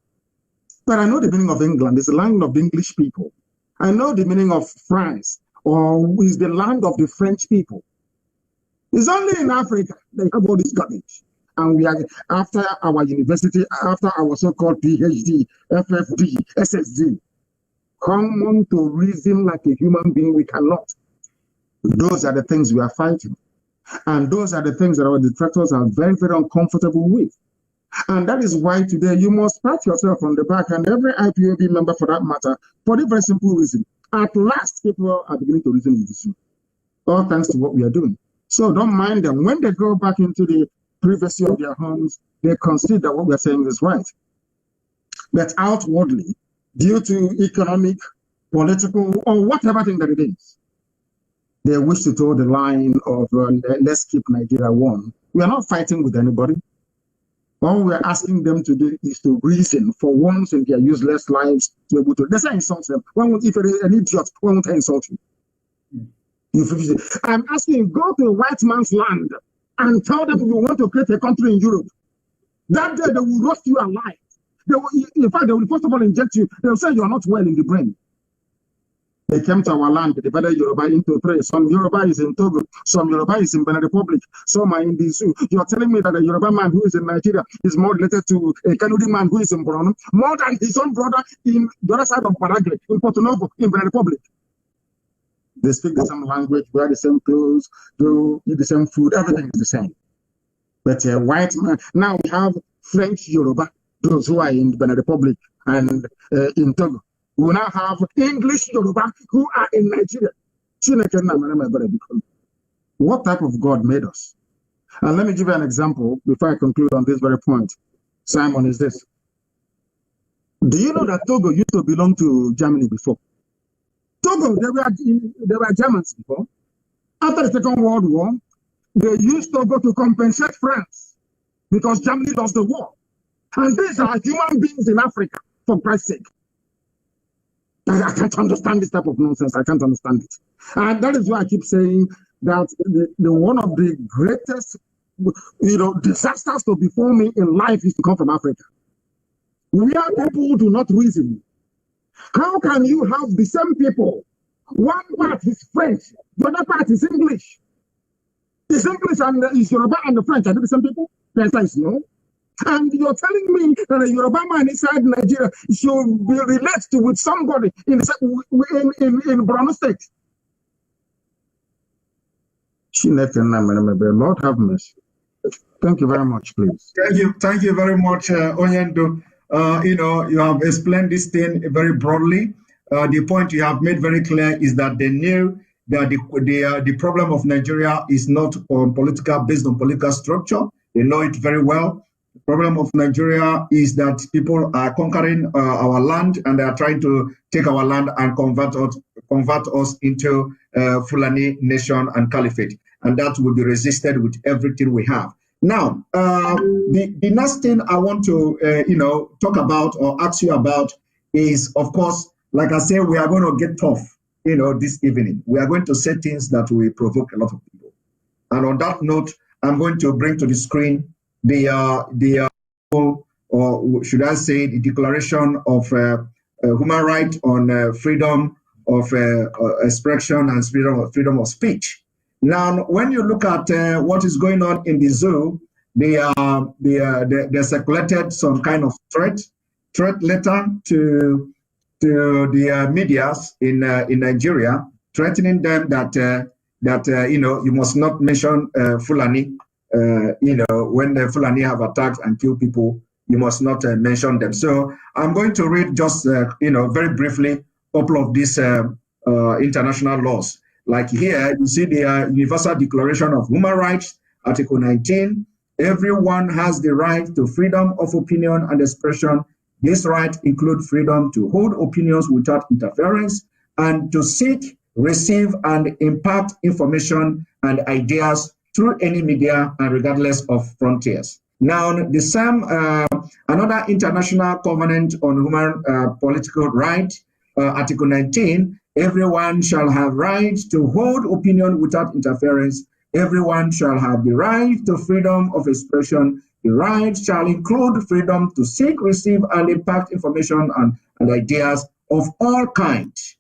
But I know the meaning of England. It's the land of the English people. I know the meaning of France, or is the land of the French people. It's only in Africa they have all this garbage. And we are, after our university, after our so-called PhD, FFD, SSD, common to reason like a human being, we cannot. Those are the things we are fighting. And those are the things that our detractors are very, very uncomfortable with. And that is why today you must pat yourself on the back, and every IPOB member for that matter, for the very simple reason. At last, people are beginning to reason with this, all thanks to what we are doing. So don't mind them. When they go back into the privacy of their homes, they consider that what we are saying is right. But outwardly, due to economic, political, or whatever thing that it is, they wish to toe the line of let's keep Nigeria warm. We are not fighting with anybody. All we are asking them to do is to reason for once in their useless lives to be able to. They say insult them. If you're an idiot, why won't I insult you? I'm asking you, go to a white man's land and tell them you want to create a country in Europe. That day they will roast you alive. They will, in fact, they will first of all inject you. They will say you are not well in the brain. They came to our land, they divided Yoruba into three. Some Yoruba is in Togo, some Yoruba is in Benin Republic, some are in the zoo. You are telling me that a Yoruba man who is in Nigeria is more related to a Kanu man who is in Borno, more than his own brother in the other side of Paraguay, in Porto Novo, in Benin Republic. They speak the same language, wear the same clothes, do eat the same food, everything is the same. But a white man, now we have French Yoruba, those who are in Benin Republic and in Togo. We now have English Yoruba who are in Nigeria. What type of God made us? And let me give you an example before I conclude on this very point. Simon, is this. Do you know that Togo used to belong to Germany before? Togo, they were Germans before. After the Second World War, they used Togo to compensate France because Germany lost the war. And these are human beings in Africa, for Christ's sake. I can't understand this type of nonsense. I can't understand it. And that is why I keep saying that the one of the greatest, disasters to befall me in life is to come from Africa. Where people do not reason. How can you have the same people? One part is French, the other part is English. Is English and is Yoruba and the French, are they the same people? The answer is no. And you're telling me that a Yoruba man inside Nigeria should be related with somebody in Borno State. Lord have mercy. Thank you very much, please. Thank you very much, Onyendo. You have explained this thing very broadly. The point you have made very clear is that they knew that the problem of Nigeria is not based on political structure. They know it very well. The problem of Nigeria is that people are conquering our land, and they are trying to take our land and convert us into Fulani nation and caliphate. And that will be resisted with everything we have. Now, the next thing I want to, talk about or ask you about is, of course, like I said, we are going to get tough, this evening. We are going to say things that will provoke a lot of people. And on that note, I'm going to bring to the screen or should I say, the Declaration of Human Rights on Freedom of Expression and freedom of speech. Now, when you look at what is going on in the zoo, they circulated some kind of threat letter to the medias in Nigeria, threatening them that you must not mention Fulani. When the Fulani have attacked and killed people, you must not mention them. So I'm going to read just, very briefly, a couple of these international laws. Like here, you see the Universal Declaration of Human Rights, Article 19. Everyone has the right to freedom of opinion and expression. This right includes freedom to hold opinions without interference and to seek receive, and impart information and ideas through any media and regardless of frontiers. Now, the same, another international covenant on human political rights, Article 19, everyone shall have right to hold opinion without interference. Everyone shall have the right to freedom of expression. The right shall include freedom to seek, receive, and impart information and ideas of all kinds,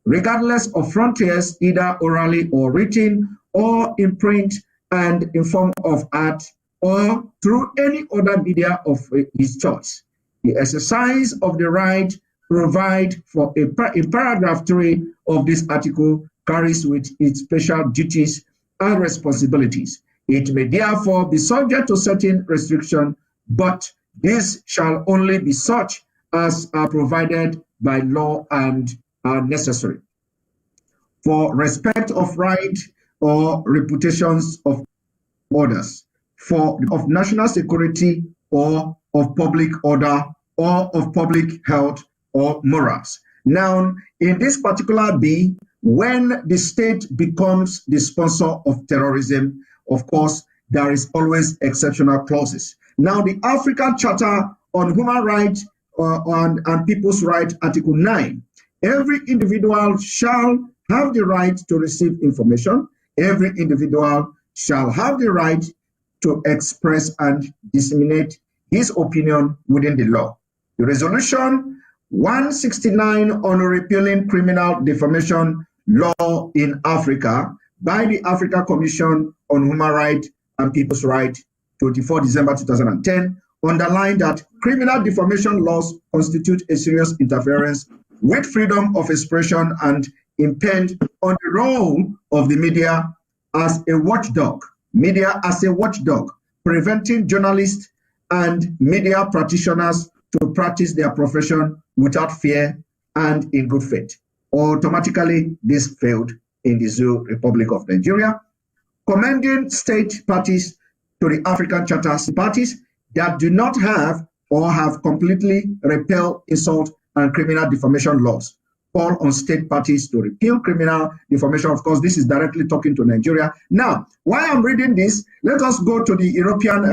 regardless of frontiers, either orally or written, or in print and in form of art, or through any other media of his choice. The exercise of the right provided for in paragraph 3 of this article carries with its special duties and responsibilities. It may therefore be subject to certain restriction, but this shall only be such as are provided by law and are necessary. For respect of right or reputations of others, of national security or of public order or of public health or morals. Now, in this particular B, when the state becomes the sponsor of terrorism, of course, there is always exceptional clauses. Now, the African Charter on Human Rights and People's Rights, Article 9, every individual shall have the right to receive information. Every individual shall have the right to express and disseminate his opinion within the law. The resolution 169 on repealing criminal defamation law in Africa by the African Commission on Human Rights and People's Rights, 24 December 2010, underlined that criminal defamation laws constitute a serious interference with freedom of expression and impede on the role of the media as a watchdog, preventing journalists and media practitioners to practice their profession without fear and in good faith. Automatically, this failed in the Zoo Republic of Nigeria, commending state parties to the African Charter parties that do not have or have completely repelled insult and criminal defamation laws. Call on state parties to repeal criminal defamation. Of course, this is directly talking to Nigeria. Now, while I'm reading this, let us go to the European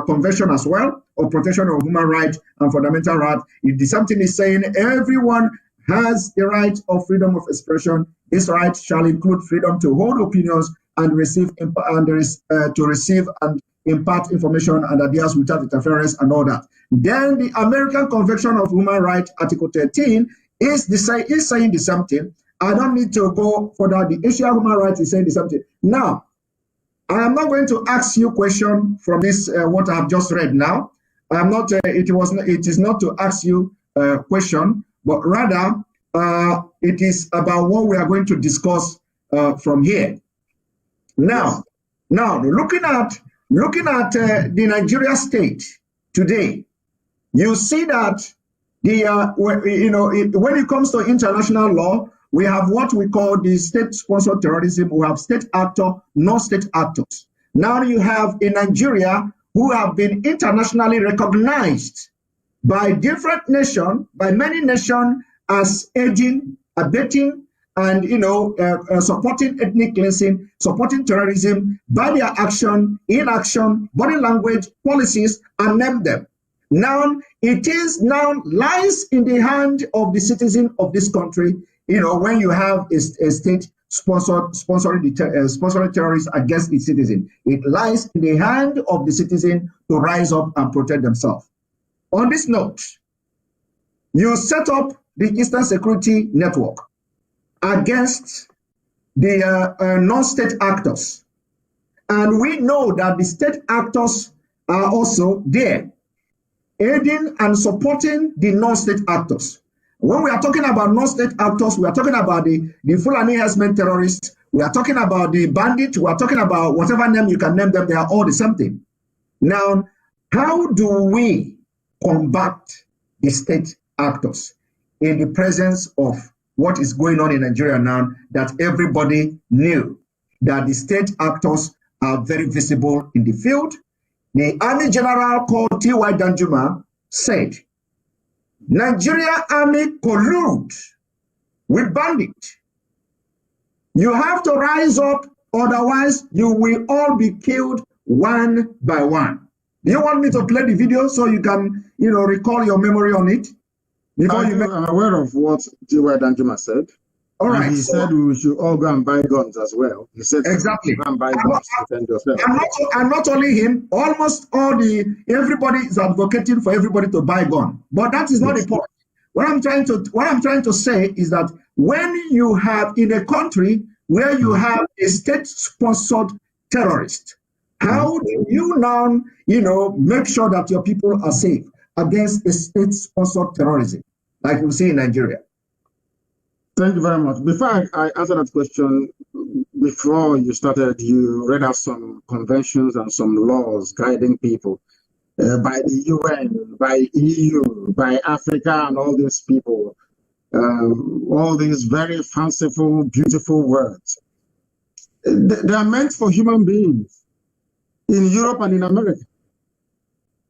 Convention as well, of Protection of Human Rights and Fundamental Rights. If something is saying everyone has the right of freedom of expression, this right shall include freedom to hold opinions and receive and impart information and ideas without interference and all that. Then the American Convention of Human Rights, Article 13, is saying the same thing. I don't need to go further. The Asian Human Rights is saying the same thing. Now, I am not going to ask you a question from this, what I have just read now. I am not, it is not to ask you a question, but rather it is about what we are going to discuss from here. Now, looking at the Nigeria state today, you see that when it comes to international law, we have what we call the state-sponsored terrorism. We have state actor, non-state actors. Now you have in Nigeria who have been internationally recognized by different nations, by many nations, as aiding, abetting, and supporting ethnic cleansing, supporting terrorism by their action, inaction, body language, policies, and name them. Now, it is now lies in the hand of the citizen of this country, when you have a state sponsoring terrorists against its citizen. It lies in the hand of the citizen to rise up and protect themselves. On this note, you set up the Eastern Security Network against the non-state actors. And we know that the state actors are also there, aiding and supporting the non-state actors. When we are talking about non-state actors, we are talking about the Fulani herdsmen terrorists, we are talking about the bandits, we are talking about whatever name you can name them, they are all the same thing. Now, how do we combat the state actors in the presence of what is going on in Nigeria now, that everybody knew that the state actors are very visible in the field? The Army General called T.Y. Danjuma said, Nigeria Army collude with bandits. You have to rise up, otherwise you will all be killed one by one. Do you want me to play the video so you can, recall your memory on it? I'm aware of what G.Y. Danjuma said. All right. And he said we should all go and buy guns as well. He said exactly. Go and buy guns to defend yourself. And not only him, almost everybody is advocating for everybody to buy gun. But that is not the point. What I'm trying to say is that when you have in a country where you have a state-sponsored terrorist, how do you now, make sure that your people are safe against a state-sponsored terrorism, like we see in Nigeria? Thank you very much. Before I answer that question, before you started, you read out some conventions and some laws guiding people by the UN, by EU, by Africa, and all these people. All these very fanciful, beautiful words. They are meant for human beings in Europe and in America,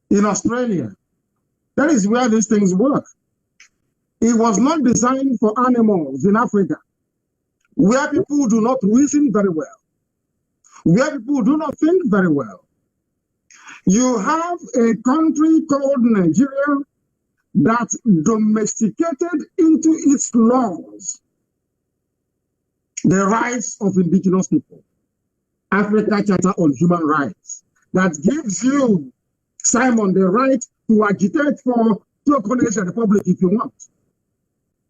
in Australia. That is where these things work. It was not designed for animals in Africa, where people do not reason very well, where people do not think very well. You have a country called Nigeria that domesticated into its laws the rights of indigenous people. Africa Charter on Human Rights that gives you, Simon, the right to agitate for Tokonese Republic if you want.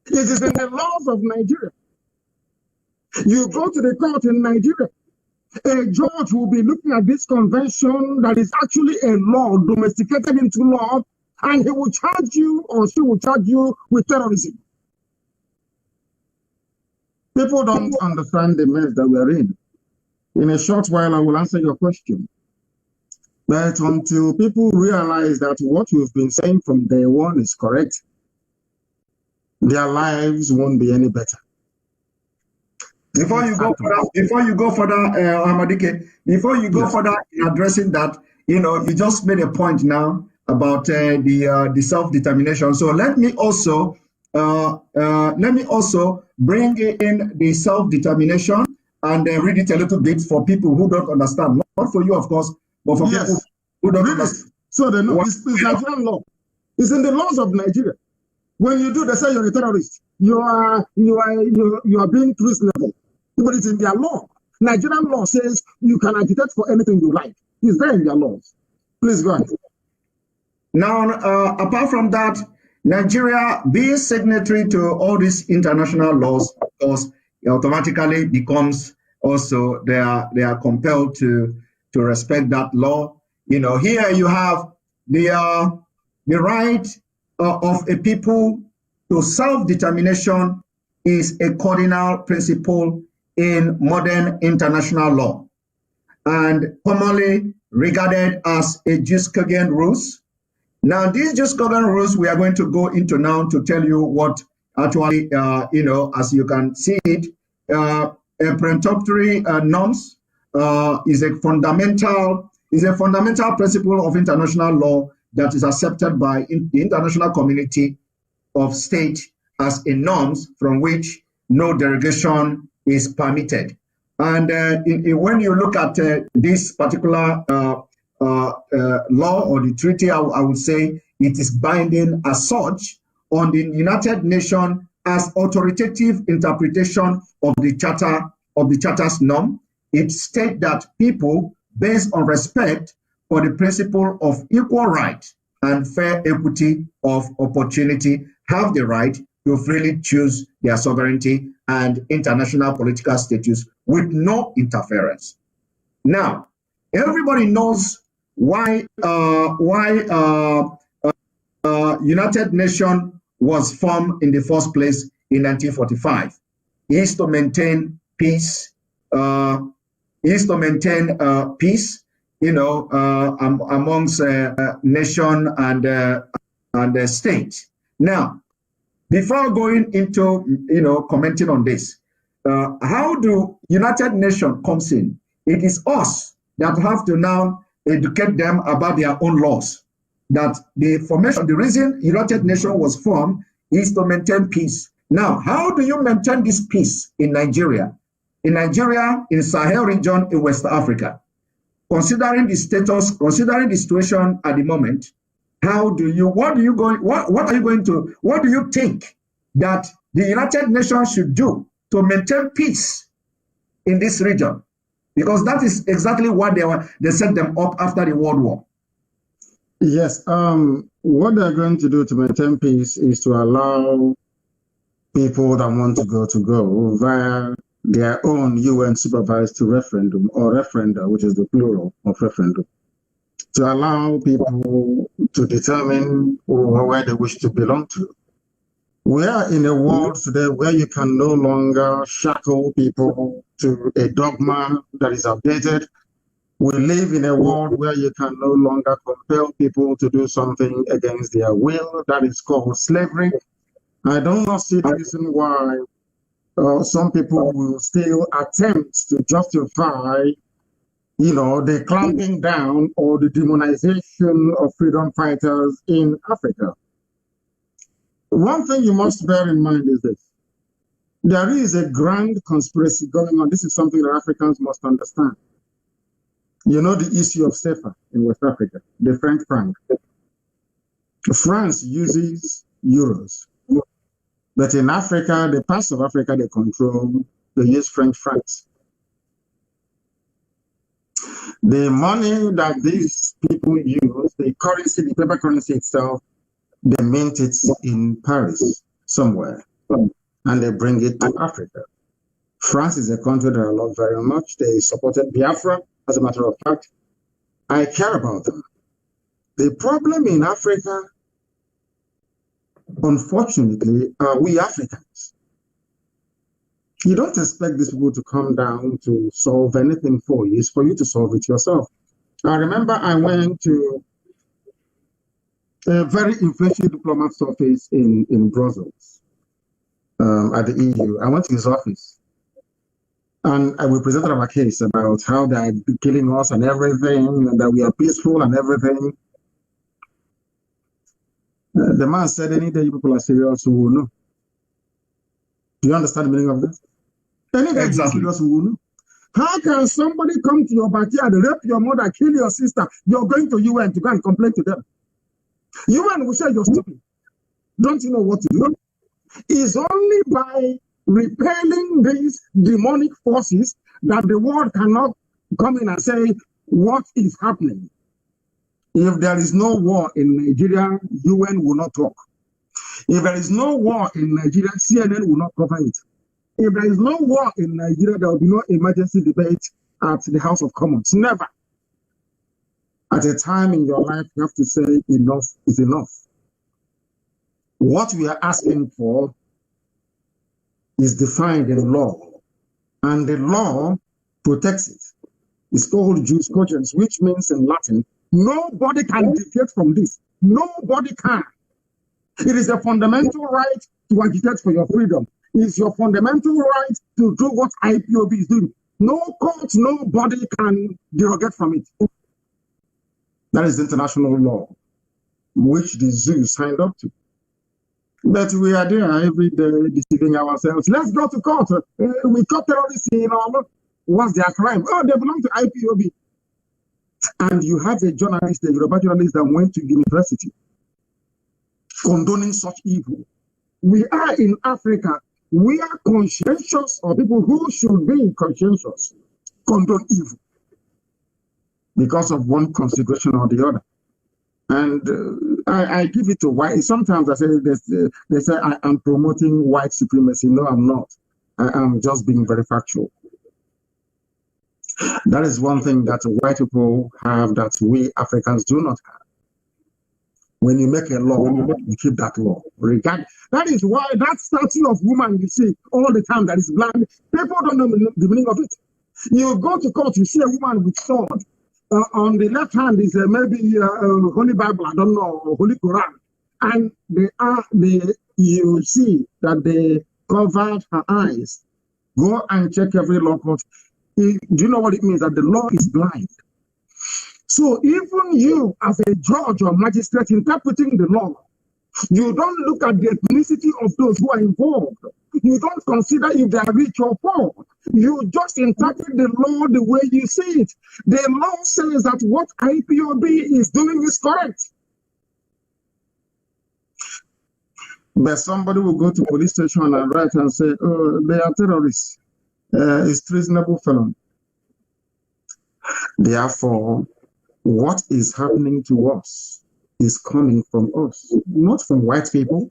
It is in the laws of Nigeria. You go to the court in Nigeria, a judge will be looking at this convention that is actually a law domesticated into law, and he will charge you or she will charge you with terrorism. People don't understand the mess that we're in. In a short while, I will answer your question. But until people realize that what we've been saying from day one is correct, their lives won't be any better. Before you go further, Amadike, before you go further in addressing that, you just made a point now about the self-determination. So let me also bring in the self-determination and read it a little bit for people who don't understand. Not for you, of course, but for people who don't understand. So they know it's Nigerian law. It's in the laws of Nigeria. When you do, they say you're a terrorist. You are being treasonable. But it's in their law. Nigerian law says you can agitate for anything you like. It's there in their laws. Please go ahead. Now, apart from that, Nigeria being signatory to all these international laws, of course, it automatically becomes also they are compelled to respect that law. Here you have the right of a people to self-determination is a cardinal principle in modern international law and commonly regarded as a jus cogens rules. Now, these jus cogens rules we are going to go into now to tell you what actually, as you can see it, a peremptory norms is a fundamental principle of international law that is accepted by the international community of states as a norms from which no derogation is permitted. And when you look at this particular law or the treaty, I would say it is binding as such on the United Nations as authoritative interpretation of the Charter's norm. It states that people, based on respect for the principle of equal right and fair equity of opportunity, have the right to freely choose their sovereignty and international political status with no interference. Now, everybody knows why United Nations was formed in the first place in 1945. It is to maintain peace. Peace, amongst nation and state. Now, before going into commenting on this, how do United Nations comes in? It is us that have to now educate them about their own laws. That the reason United Nations was formed is to maintain peace. Now, how do you maintain this peace in Nigeria? In Nigeria, in Sahel region, in West Africa, considering the status, considering the situation at the moment, what are you think that the United Nations should do to maintain peace in this region? Because that is exactly what they set them up after the World War. Yes, what they're going to do to maintain peace is to allow people that want to go via their own UN supervised referendum or referenda, which is the plural of referendum, to allow people to determine where they wish to belong to. We are in a world today where you can no longer shackle people to a dogma that is outdated. We live in a world where you can no longer compel people to do something against their will. That is called slavery. I do not see the reason why some people will still attempt to justify, the clamping down or the demonization of freedom fighters in Africa. One thing you must bear in mind is this. There is a grand conspiracy going on. This is something that Africans must understand. You know the issue of CFA in West Africa, the French franc. France uses euros. But in Africa, the parts of Africa they control, they use French francs. The money that these people use, the currency, the paper currency itself, they mint it in Paris somewhere, and they bring it to Africa. France is a country that I love very much. They supported Biafra, as a matter of fact. I care about them. The problem in Africa, unfortunately, are we Africans. You don't expect these people to come down to solve anything for you. It's for you to solve it yourself. I remember I went to a very influential diplomat's office in Brussels at the EU. I went to his office and we presented our case about how they're killing us and everything, and that we are peaceful and everything. The man said, any day you people are serious, we will know. Do you understand the meaning of this? Any day you are serious, we will know. How can somebody come to your backyard, rape your mother, kill your sister? You're going to UN to go and complain to them. UN will say you're stupid. Don't you know what to do? It's only by repelling these demonic forces that the world cannot come in and say what is happening. If there is no war in Nigeria, UN will not talk. If there is no war in Nigeria, CNN will not cover it. If there is no war in Nigeria, there will be no emergency debate at the House of Commons. Never. At a time in your life, you have to say enough is enough. What we are asking for is defined in law, and the law protects it. It's called jus cogens, which means in Latin, nobody can deviate from this. Nobody can. It is a fundamental right to agitate for your freedom. It's your fundamental right to do what IPOB is doing. No court, nobody can derogate from it. That is international law, which the zoo signed up to. But we are there every day deceiving ourselves. Let's go to court. We caught terrorists in our. What's their crime? Oh, they belong to IPOB. And you have a journalist, a Yoruba journalist that went to university condoning such evil. We are in Africa. We are conscientious, or people who should be conscientious condone evil because of one consideration or the other. And I give it to white. Sometimes I say they say I am promoting white supremacy. No, I'm not. I am just being very factual. That is one thing that white people have that we Africans do not have. When you make a law, you keep that law. That is why that statue of woman you see all the time that is blind, people don't know the meaning of it. You go to court, you see a woman with sword. On the left hand is maybe Holy Bible, I don't know, or Holy Quran. And you see that they covered her eyes. Go and check every law court. Do you know what it means? That the law is blind. So even you, as a judge or magistrate interpreting the law, You don't look at the ethnicity of those who are involved. You don't consider if they are rich or poor. You just interpret the law the way you see it. The law says that what IPOB is doing is correct. But somebody will go to police station and write and say, oh, they are terrorists. It's treasonable felon. Therefore, what is happening to us is coming from us, not from white people,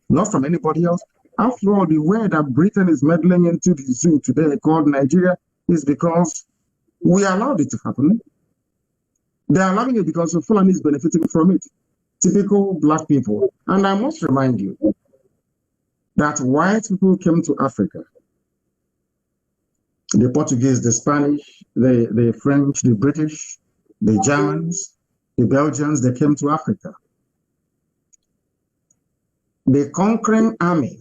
not from anybody else. After all, the way that Britain is meddling into the zoo today called Nigeria is because we allowed it to happen. They're allowing it because Fulani is benefiting from it. Typical black people. And I must remind you that white people came to Africa. The Portuguese, the Spanish, the French, the British, the Germans, the Belgians, they came to Africa. The conquering army,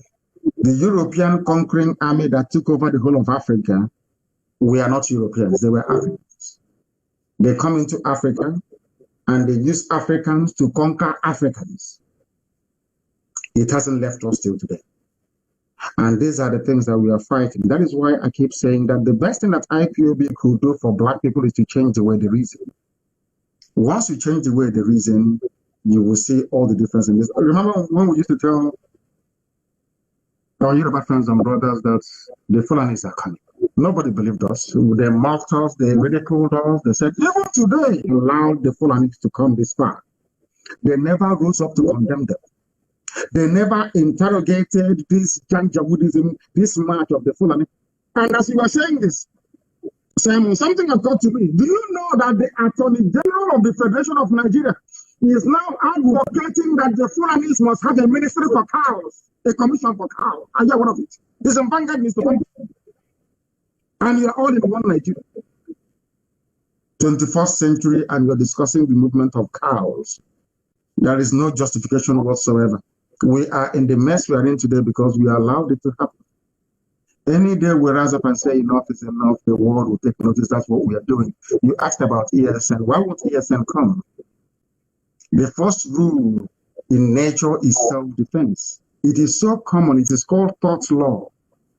the European conquering army that took over the whole of Africa, were not Europeans, they were Africans. They come into Africa and they use Africans to conquer Africans. It hasn't left us till today. And these are the things that we are fighting. That is why I keep saying that the best thing that IPOB could do for black people is to change the way they reason. Once you change the way they reason, you will see all the difference in this. Remember when we used to tell our Yoruba friends and brothers that the Fulanis are coming? Nobody believed us. They mocked us, they ridiculed us. They said, even today, you allowed the Fulanis to come this far. They never rose up to condemn them. They never interrogated this Janjaweedism, this march of the Fulani. And as you were saying this, Simon, something occurred to me. Do you know that the Attorney General of the Federation of Nigeria is now advocating that the Fulanis must have a ministry for cows, a commission for cows? Are you aware of it? It's in Vanguard, Mr. Vanguard. And you are all in one Nigeria. 21st century, and you're discussing the movement of cows. There is no justification whatsoever. We are in the mess we are in today because we allowed it to happen. Any day we rise up and say enough is enough, the world will take notice. That's what we are doing. You asked about ESN. Why would ESN come? The first rule in nature is self-defense. It is so common. It is called tort law.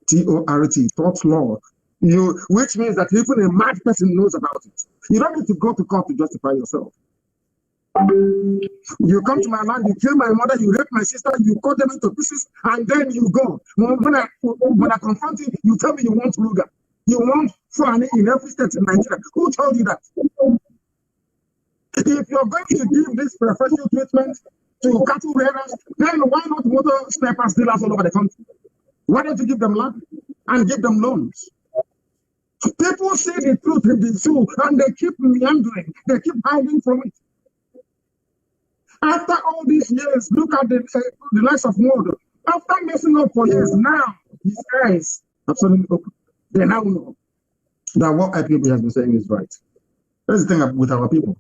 T-O-R-T, tort law. Which means that even a mad person knows about it. You don't need to go to court to justify yourself. You come to my land, you kill my mother, you rape my sister, you cut them into pieces, and then you go. When I confront you, you tell me you want Ruga. You want Fulani in every state in Nigeria. Who told you that? If you're going to give this preferential treatment to cattle raiders, then why not motor snipers dealers all over the country? Why don't you give them land and give them loans? People see the truth in the zoo and they keep meandering, they keep hiding from it. After all these years, look at the likes of Modo. After messing up for years, now his eyes absolutely open. They now know that what IPOB has been saying is right. That's the thing with our people.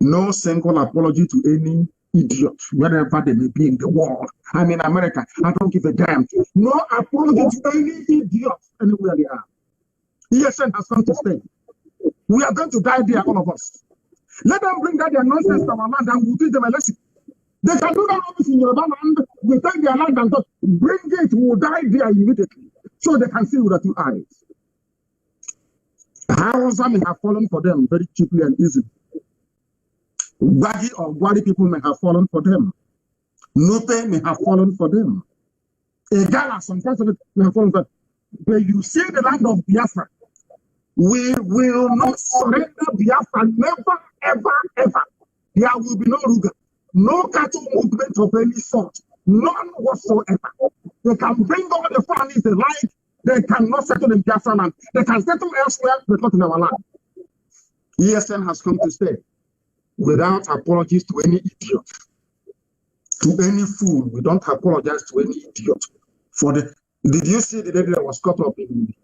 No single apology to any idiot, wherever they may be in the world. I'm in America, I don't give a damn. No apology to any idiot, anywhere they are. ESN has come to stay. We are going to die there, all of us. Let them bring that their nonsense to our land and we'll teach them a lesson. They can do that always in Yoruba land. We take their land and talk, bring it, we'll die there immediately. So they can see with their 2 eyes. Hausa may have fallen for them very cheaply and easily. Wadi or Wadi people may have fallen for them. Nupe may have fallen for them. Egala, some parts of it may have fallen for them. But you see the land of Biafra. We will not surrender Biafra, never, ever, ever. There will be no Ruga, no cattle movement of any sort, none whatsoever. They can bring all the families they like, they cannot settle in Biafra land. They can settle elsewhere, but not in our land. ESN has come to stay without apologies to any idiot, to any fool. We don't apologize to any idiot. Did you see the lady that was caught up in?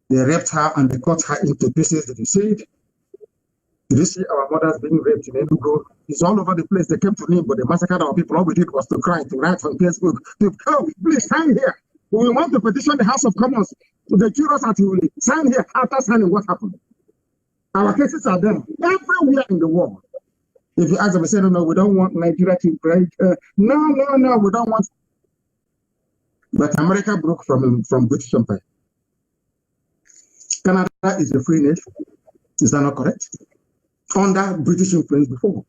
They raped her and they cut her into pieces. Did you see it? Did you see our mothers being raped in Enugu? It's all over the place. They came to him, but they massacred our people. All we did was to cry, to write on Facebook. Oh, please sign here. We want to petition the House of Commons. They kill us until we sign here. After signing, what happened? Our cases are there everywhere in the world. If you ask them, they say, no, we don't want Nigeria to break. No, we don't want. But America broke from British Empire. Canada is a free nation. Is that not correct? Under British influence before.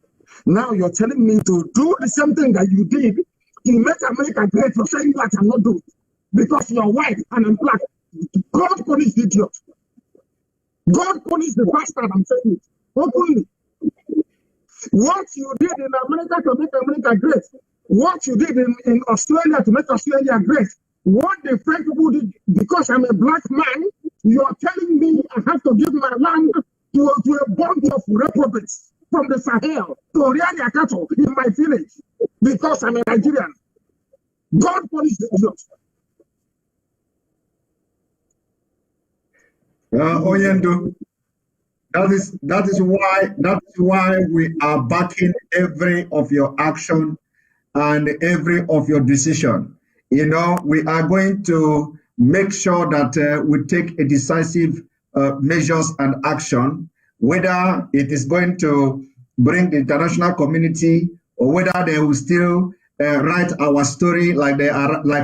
Now you're telling me to do the same thing that you did to make America great. You're saying that I'm not doing it because you're white and I'm black. God punish the idiot. God punish the bastard. I'm saying it openly. What you did in America to make America great, what you did in Australia to make Australia great, what the French people did, because I'm a black man, you're telling me I have to give my land to a bunch of reprobates from the Sahel to rear their cattle in my village because I'm a Nigerian. God punish the idiot. Oyendo, that is why we are backing every of your action and every of your decision. You know, we are going to make sure that we take a decisive measures and action, whether it is going to bring the international community or whether they will still write our story like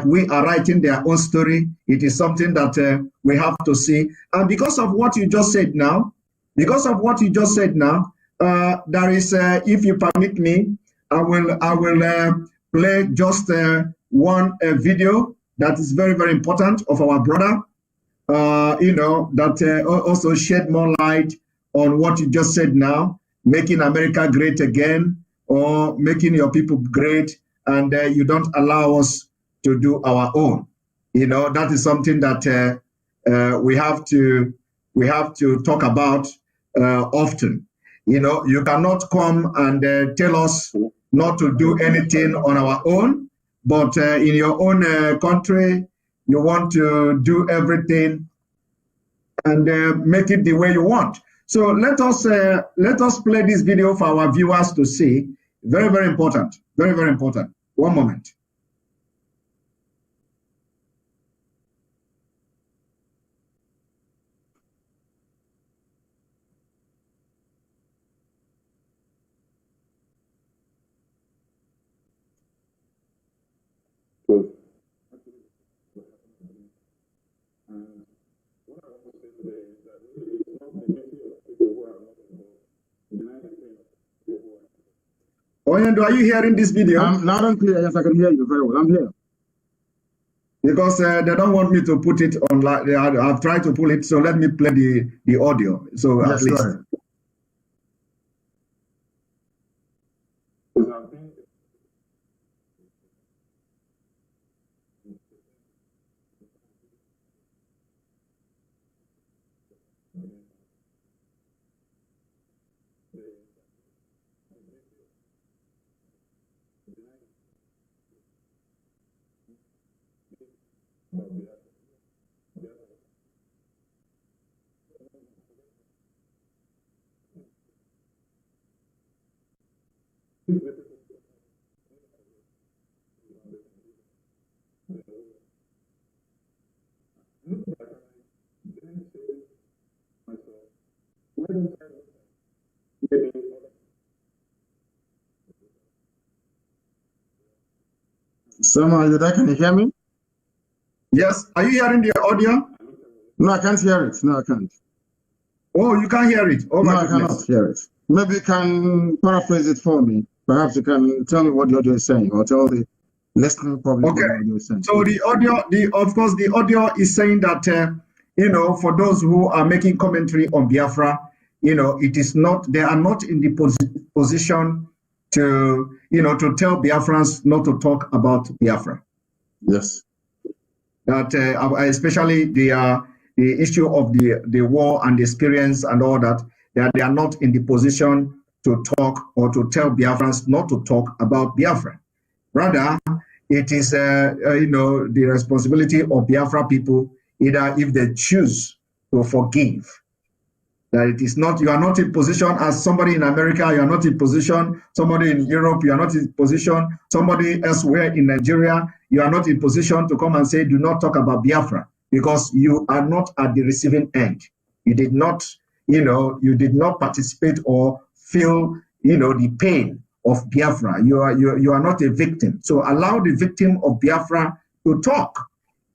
we are writing their own story. It is something that we have to see. And because of what you just said now, there is, if you permit me, I will play just one video that is very, very important of our brother, that also shed more light on what you just said now, making America great again, or making your people great, and you don't allow us to do our own. You know, that is something that we have to talk about often. You know, you cannot come and tell us not to do anything on our own, but in your own country, you want to do everything and make it the way you want. So let us play this video for our viewers to see. Very, very important. Very, very important. One moment. Oyendo, are you hearing this video? I'm loud and clear. Yes, I can hear you very well. I'm here. Because they don't want me to put it online. I've tried to pull it, so let me play the audio. So yes, at least. Right. Sam, are you there? Can you hear me? Yes. Are you hearing the audio? No, I can't hear it. No, I can't. Oh, you can't hear it? Oh, no, my I cannot hear it. Maybe you can paraphrase it for me. Perhaps you can tell me what the audio is saying, or tell the listening public what the audio is saying. So the audio, of course, the audio is saying that, for those who are making commentary on Biafra, it is not, they are not in the position to, to tell Biafrans not to talk about Biafra. Yes. That especially the issue of the war and the experience and all that, they are not in the position to talk or to tell Biafrans not to talk about Biafra. Rather, it is the responsibility of Biafra people, either if they choose to forgive. That it is not, you are not in position as somebody in America, you are not in position, somebody in Europe, you are not in position, somebody elsewhere in Nigeria, you are not in position to come and say, do not talk about Biafra, because you are not at the receiving end. You did not, you did not participate or feel, the pain of Biafra. You are not a victim. So allow the victim of Biafra to talk.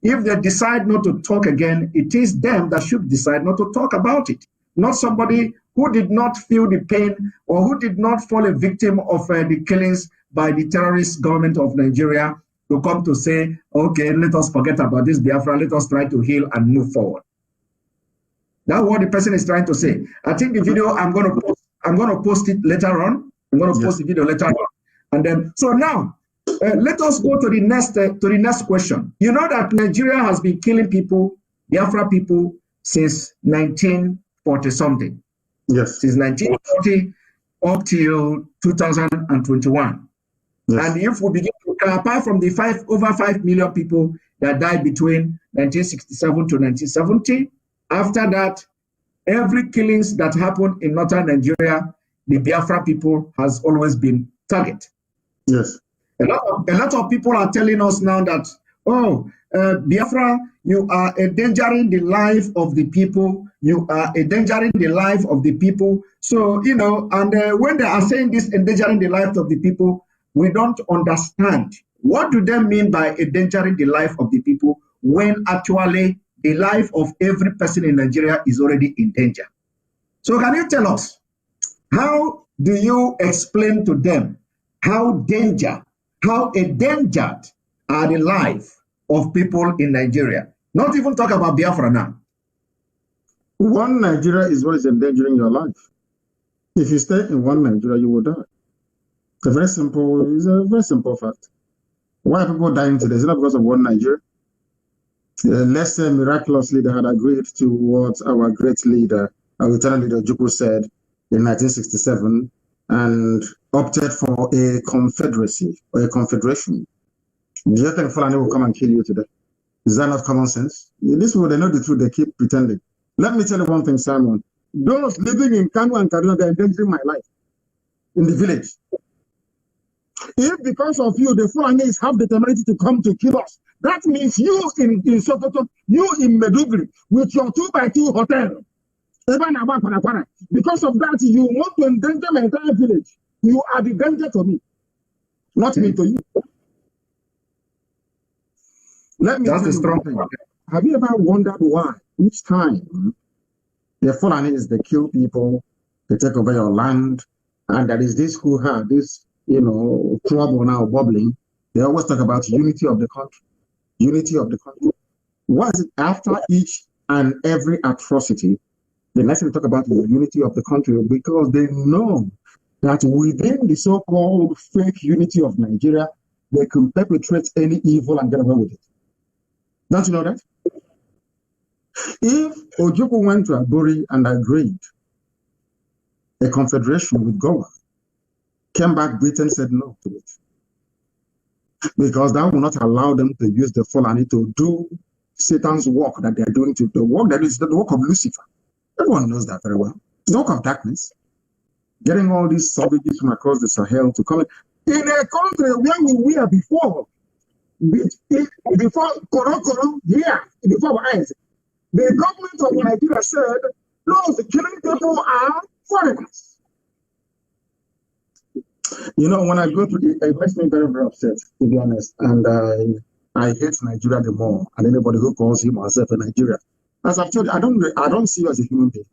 If they decide not to talk again, it is them that should decide not to talk about it, not somebody who did not feel the pain or who did not fall a victim of the killings by the terrorist government of Nigeria to come to say, okay, let us forget about this Biafra, let us try to heal and move forward. That's what the person is trying to say. I think the video I'm going to post it later on. I'm going to post the video later on, and then so now let us go to the next question. You know that Nigeria has been killing people, Biafra people, since 1940 something. Yes. Since 1940 up till 2021. Yes. And if we begin to count, apart from the over 5 million people that died between 1967 to 1970, after that, every killings that happened in northern Nigeria, the Biafra people has always been target. Yes. A lot of people are telling us now that, Biafra, you are endangering the life of the people. You are endangering the life of the people. So, and when they are saying this, endangering the life of the people, we don't understand. What do they mean by endangering the life of the people when actually the life of every person in Nigeria is already in danger? So can you tell us, how do you explain to them how endangered are the life of people in Nigeria? Not even talk about Biafra now. One Nigeria is what is endangering your life. If you stay in one Nigeria, you will die. It's a very simple fact. Why are people dying today? Is it not because of one Nigeria? Let's say miraculously they had agreed to what our great leader, our eternal leader Juku said in 1967 and opted for a confederacy or a confederation. Do you think Fulani will come and kill you today? Is that not common sense? This people, they know the truth, they keep pretending. Let me tell you one thing, Simon. Those living in Kanu and Kaduna, they're endangering my life in the village. If because of you, the Fulanis have the temerity to come to kill us, that means you in Sokoto, you in Meduguri, with your 2x2 hotel, because of that, you want to endanger my entire village. You are the danger to me, not me to you. Let me tell you one thing. Have you ever wondered why each time the Fulanis, they kill people, they take over your land, and there is this who had this, trouble now bubbling, they always talk about unity of the country. Unity of the country. What is it after each and every atrocity? The next thing they talk about is the unity of the country, because they know that within the so-called fake unity of Nigeria, they can perpetrate any evil and get away with it. Don't you know that? If Ojukwu went to Aburi and agreed a confederation with Goa, came back, Britain said no to it, because that will not allow them to use the Fulani to do Satan's work that they are doing, to the work that is the work of Lucifer. Everyone knows that very well. It's the work of darkness. Getting all these savages from across the Sahel to come in a country where we were before Koro, here, before our eyes. The government of Nigeria said, no, the killing people are foreigners. When I go to it makes me very, very upset, to be honest. And I hate Nigeria the more, and anybody who calls him or herself a Nigerian. As I've told you, I don't see you as a human being.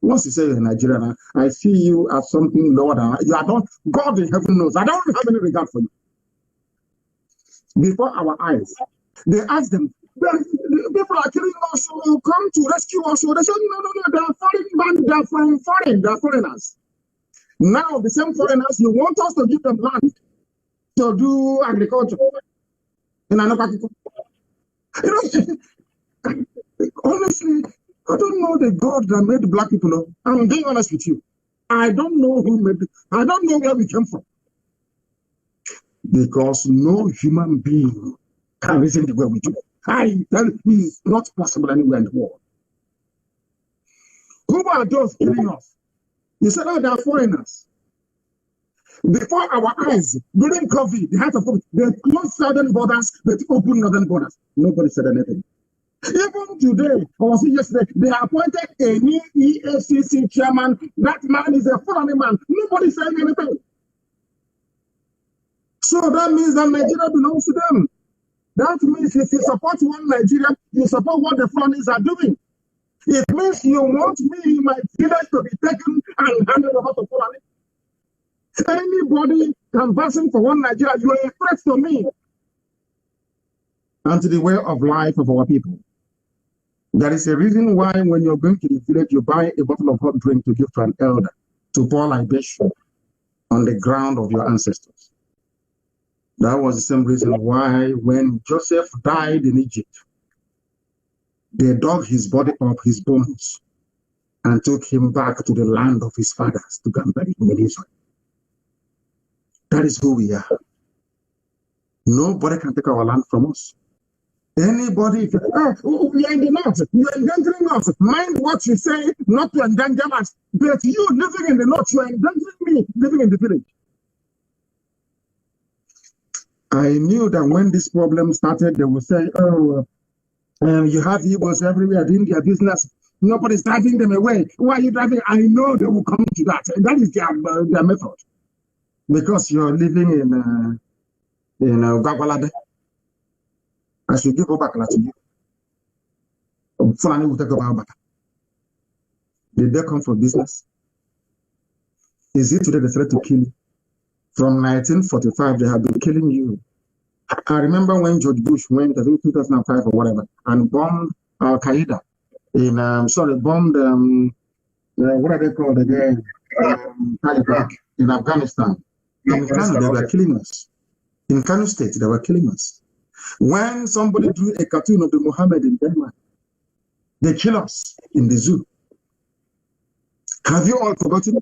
Once you say you're a Nigerian, I see you as something lower than you. God in heaven knows. I don't have any regard for you. Before our eyes, they asked them, people are killing us, so come to rescue us. So they said, no, they are foreign, they are from foreign, they are foreigners. Now, the same foreigners, you want us to give them land to do agriculture. Honestly, I don't know the God that made black people. I'm being honest with you. I don't know who made it. I don't know where we came from. Because no human being can reason the way we do. I tell you, it's not possible anywhere in the world. Who are those killing us? You said, they are foreigners. Before our eyes, during COVID, the height of COVID, they closed southern borders, they opened northern borders. Nobody said anything. Even today, or was it yesterday, they appointed a new EFCC chairman. That man is a foreign man. Nobody saying anything. So that means that Nigeria belongs to them. That means if you support one Nigeria, you support what the foreigners are doing. It means you want me, my village, to be taken and handed over to foreigners. Anybody canvassing for one Nigeria, you are a threat to me and to the way of life of our people. There is a reason why when you're going to the village, you buy a bottle of hot drink to give to an elder, to pour libation on the ground of your ancestors. That was the same reason why when Joseph died in Egypt, they dug his body up, his bones, and took him back to the land of his fathers to go and bury him in Israel. That is who we are. Nobody can take our land from us. Anybody, if we are in the north, you are endangering us. Mind what you say, not to endanger us. But you living in the north, you are endangering me living in the village. I knew that when this problem started, they would say, oh, you have Igbos everywhere doing their business. Nobody's driving them away. Why are you driving? I know they will come to that. And that is their method. Because you're living in Gwagwalade. I should give Obakala to you. Fulani will take over Obaka. Did they come for business? Is it today the threat to kill you? From 1945, they have been killing you. I remember when George Bush went, I think 2005 or whatever, and bombed Al-Qaeda bombed, what are they called again? Taliban in Afghanistan. In Kanu, they were killing us. In Kanu State, they were killing us. When somebody drew a cartoon of the Muhammad in Denmark, they kill us in the zoo. Have you all forgotten?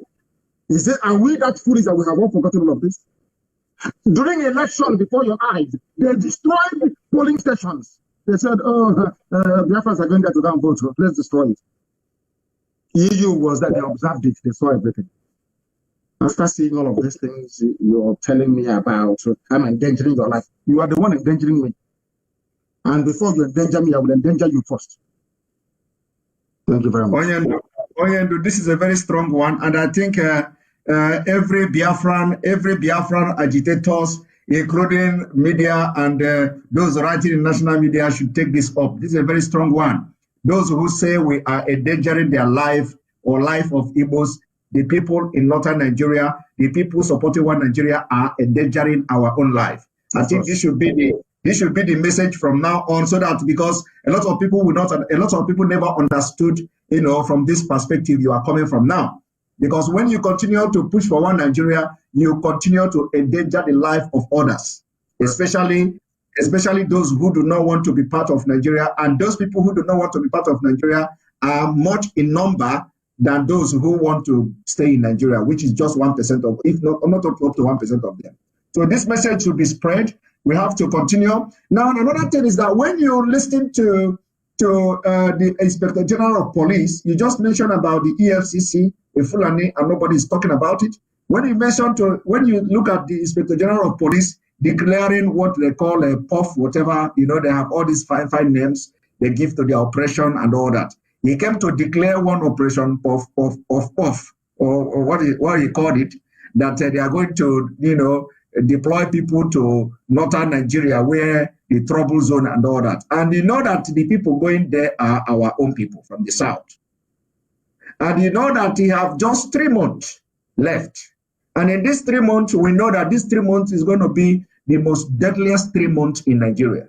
Are we that foolish that we have all forgotten all of this? During election before your eyes, they destroyed polling stations. They said, oh, Biafrans are going there to go and vote. Let's destroy it. EU was that they observed it. They saw everything. After seeing all of these things you're telling me about, I'm endangering your life. You are the one endangering me. And before you endanger me, I will endanger you first. Thank you very much. Oyendu, this is a very strong one. And I think every Biafran agitators, including media and those writing in national media, should take this up. This is a very strong one. Those who say we are endangering their life or life of Igbos, the people in northern Nigeria, the people supporting one Nigeria are endangering our own life. I think this should be the message from now on, so that because a lot of people never understood, from this perspective you are coming from now. Because when you continue to push for one Nigeria, you continue to endanger the life of others, especially those who do not want to be part of Nigeria. And those people who do not want to be part of Nigeria are much in number than those who want to stay in Nigeria, which is just 1% of, if not up to 1% of them. So this message should be spread. We have to continue. Now, another thing is that when you listen to the Inspector General of Police, you just mentioned about the EFCC, a Fulani, and nobody is talking about it. When you look at the Inspector General of Police declaring what they call a POF, whatever, they have all these fine names they give to their operation and all that. He came to declare one operation of or what he called it, that they are going to, deploy people to northern Nigeria where the trouble zone and all that. And you know that the people going there are our own people from the south. And you know that he have just 3 months left. And in this 3 months, we know that this 3 months is going to be the most deadliest 3 months in Nigeria.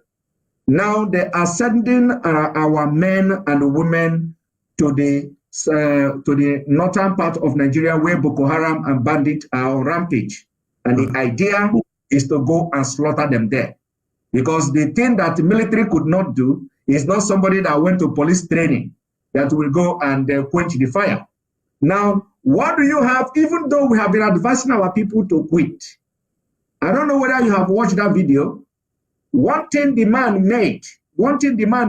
Now they are sending our men and women to the northern part of Nigeria where Boko Haram and bandits are on rampage. And the idea is to go and slaughter them there. Because the thing that the military could not do is not somebody that went to police training that will go and quench the fire. Now, what do you have, even though we have been advising our people to quit? I don't know whether you have watched that video. One thing the man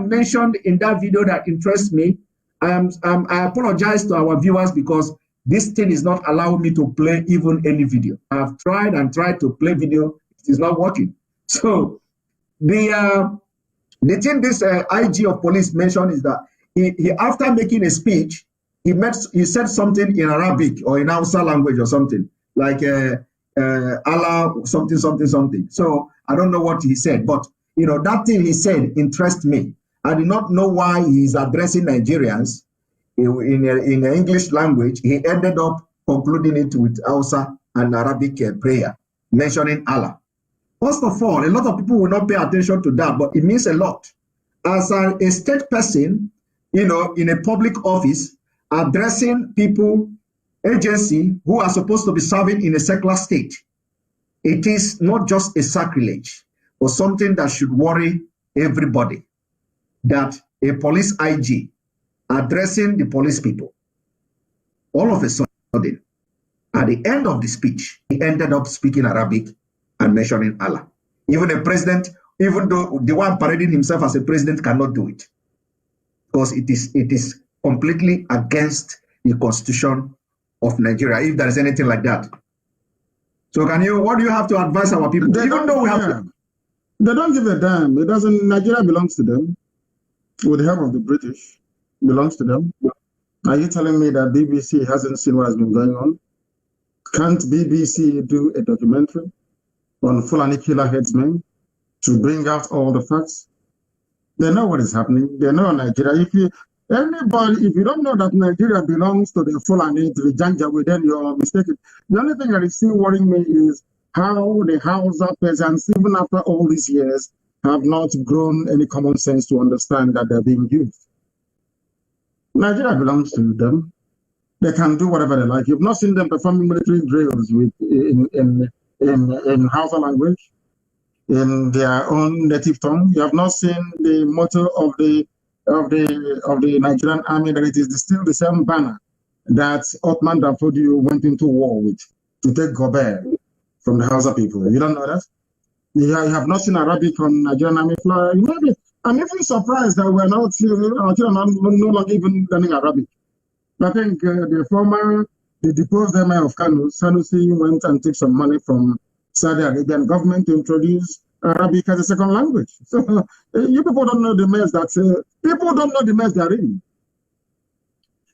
mentioned in that video that interests me, I apologize to our viewers because this thing is not allowing me to play even any video. I've tried to play video. It is not working. So the The thing this IG of police mentioned is that he after making a speech, he said something in Arabic or in Hausa language or something like Allah something something something. So I don't know what he said, but that thing he said interests me. I do not know why he is addressing Nigerians in English language. He ended up concluding it with Hausa and Arabic prayer, mentioning Allah. First of all, a lot of people will not pay attention to that, but it means a lot. As a state person, in a public office, addressing people, agency who are supposed to be serving in a secular state, it is not just a sacrilege, but something that should worry everybody, that a police IG addressing the police people, all of a sudden, at the end of the speech, he ended up speaking Arabic and mentioning Allah. Even a president, even though the one parading himself as a president cannot do it, because it is completely against the constitution of Nigeria, if there is anything like that. So what do you have to advise our people? Even though we have they don't give a damn. Nigeria belongs to them. With the help of the British, belongs to them. Are you telling me that BBC hasn't seen what has been going on? Can't BBC do a documentary on Fulani killer headsmen to bring out all the facts? They know what is happening. They know Nigeria. If you don't know that Nigeria belongs to the Fulani, to the Janjaweed, then you're mistaken. The only thing that is still worrying me is how the Hausa peasants, even after all these years, have not grown any common sense to understand that they're being used. Nigeria belongs to them. They can do whatever they like. You've not seen them performing military drills in Hausa language, in their own native tongue. You have not seen the motto of the Nigerian army, that it is still the same banner that Ottoman Danfodio went into war with to take Gobert from the Hausa people. You don't know that? You have not seen Arabic on Nigerian army flag. I'm even surprised that we're not no longer even learning Arabic. I think the deposed emir of Kanu, Sanusi, went and took some money from Saudi Arabian government to introduce Arabic as a second language. So you people don't know the mess people don't know the mess they're in.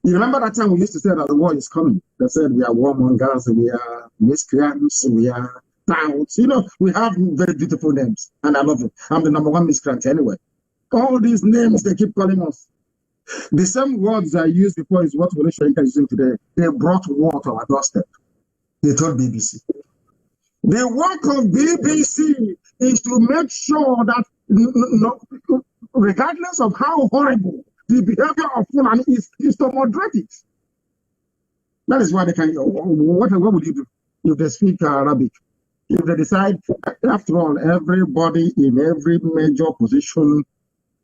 You remember that time we used to say that the war is coming? They said we are warmongers, we are miscreants, we are touts. We have very beautiful names, and I love it. I'm the #1 miscreant anyway. All these names they keep calling us. The same words I used before is what Shoyinka is using today. They brought war to our doorstep. They told BBC. The work of BBC is to make sure that, regardless of how horrible the behavior of Fulani is to moderate it. That is why they can. What would you do if they speak Arabic? If they decide, after all, everybody in every major position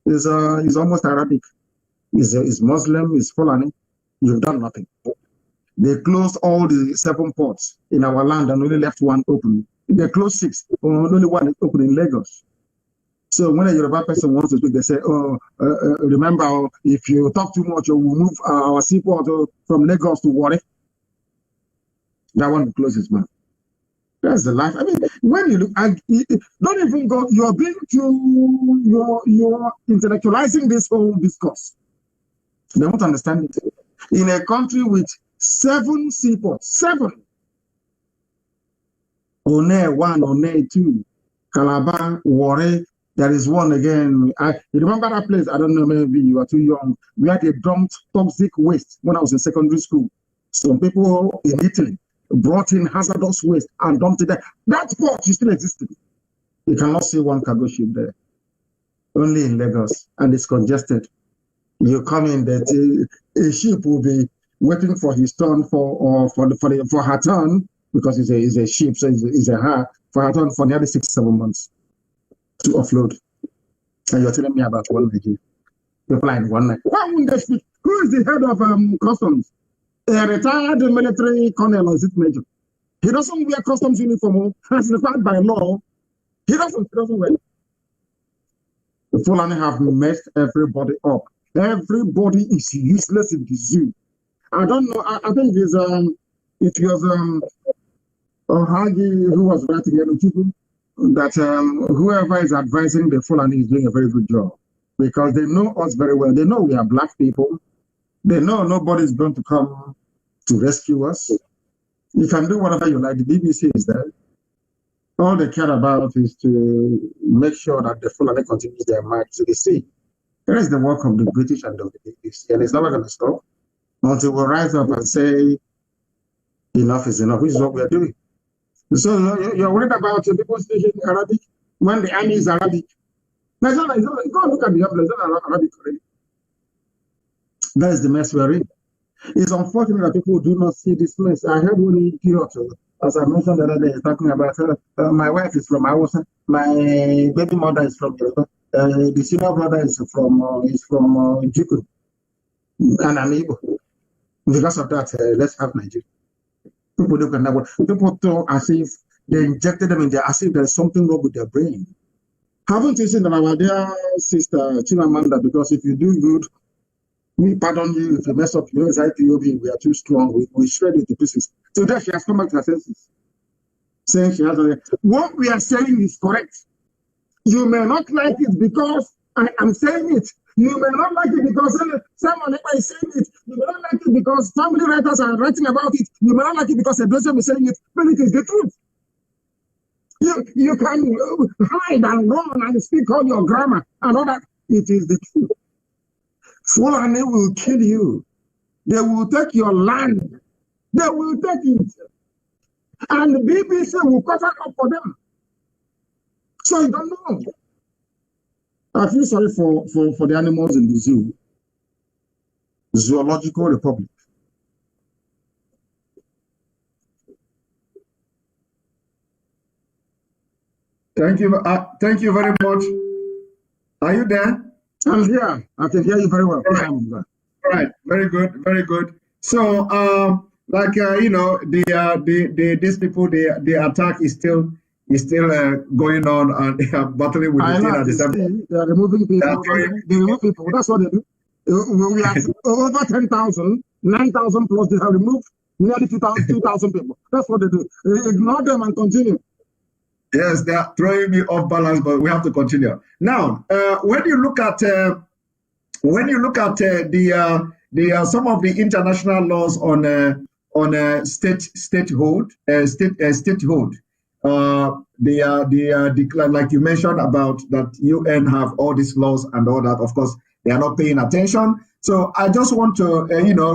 is almost Arabic. Is Muslim, is Fulani. You've done nothing. They closed all the 7 ports in our land and only left 1 open. They closed 6, only 1 is open in Lagos. So when a Yoruba person wants to speak, they say, remember, if you talk too much, we'll move our seaport from Lagos to Warri. That one will close his mouth. That's the life. I mean, when you look, don't even go, you're being you're intellectualizing this whole discourse. They won't understand it. In a country with 7 seaports, 7. One, One, 2, Calabar, Warri, there is one again. You remember that place? I don't know, maybe you are too young. We had a dumped toxic waste when I was in secondary school. Some people in Italy brought in hazardous waste and dumped it there. That port is still existing. You cannot see one cargo ship there. Only in Lagos, and it's congested. You come in, that a ship will be waiting for his turn for her turn, because it's a ship, so it's a her, for her turn for nearly 6-7 months to offload. And you're telling me about one Nigeria. People are in one night. Why wouldn't they speak? Who is the head of customs? A retired military colonel, or is it major? He doesn't wear customs uniform as required by law. He doesn't wear it. The Fulani have messed everybody up. Everybody is useless in the zoo. I don't know. I think it was Ohagi who was writing Eluchibu, that whoever is advising the Fulani is doing a very good job, because they know us very well. They know we are black people. They know nobody's going to come to rescue us. You can do whatever you like. The BBC is there. All they care about is to make sure that the Fulani continues their march to the sea. That is the work of the British and the BBC, and it's never going to stop until we rise up and say, enough is enough, which is what we are doing. So you're worried about people speaking Arabic when the army is Arabic. No, go and look at the emblem, it's not Arabic already. That is the mess we are in. It's unfortunate that people do not see this mess. I heard one idiot, as I mentioned the other day, talking about my wife is from Hausa, my baby mother is from Yoruba, the senior brother is from Juku, and I'm Igbo. Because of that, let's have Nigeria. People look at that. People talk as if they injected them in there, as if there's something wrong with their brain. Haven't you seen that our dear sister Chimamanda? Because if you do good, we pardon you. If you mess up, you know, it's IPOB, we are too strong. We shred it to pieces. Today she has come back to her senses, saying she has what we are saying is correct. You may not like it because I am saying it. You may not like it because someone is saying it. You may not like it because family writers are writing about it. You may not like it because a person is saying it, but it is the truth. You can hide and run and speak all your grammar and all that. It is the truth. Fulani will kill you. They will take your land. They will take it. And the BBC will cover up for them. So you don't know. I feel sorry for the animals in the zoo. Zoological Republic. Thank you very much. Are you there? I'm here. I can hear you very well. All right. Very good. Very good. So, you know, these people, the attack is still going on, and they are battling with the thing at the same time. They are removing people. They remove people. That's what they do. We have over 10,000, 9,000 plus. They have removed nearly 2,000 people. That's what they do. Ignore them and continue. Yes, they are throwing me off balance, but we have to continue. Now, when you look at the some of the international laws on statehood, they are declared, like you mentioned about that UN have all these laws and all that. Of course, they are not paying attention. So I just want to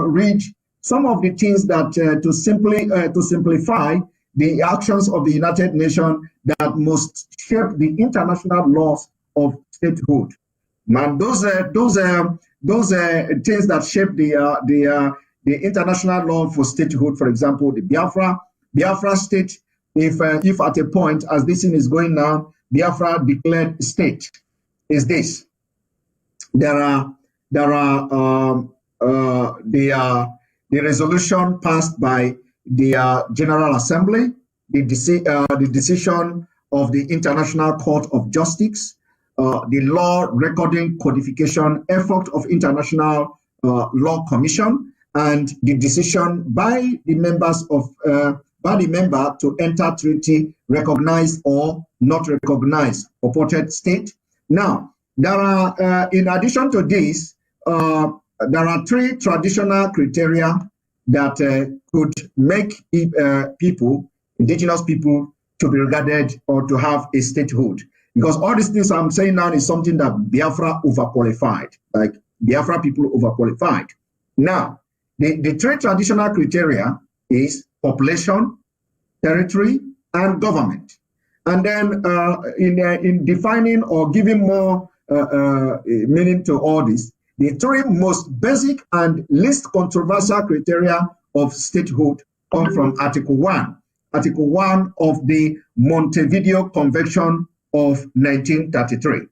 read some of the things that to simplify the actions of the United Nations that must shape the international laws of statehood. And those things that shape the international law for statehood, for example, the Biafra state. If at a point as this thing is going now, Biafra declared state is this. The resolution passed by the General Assembly, the decision of the International Court of Justice, the law recording codification effort of International Law Commission, and the decision by the members of by the member to enter treaty, recognize or not recognize purported state. Now, there are in addition to this, there are three traditional criteria that could make people, indigenous people, to be regarded or to have a statehood. Because all these things I'm saying now is something that Biafra overqualified, like Biafra people overqualified. Now, the three traditional criteria is population, territory, and government. And then in defining or giving more meaning to all this, the three most basic and least controversial criteria of statehood come from Article 1. Article 1 of the Montevideo Convention of 1933.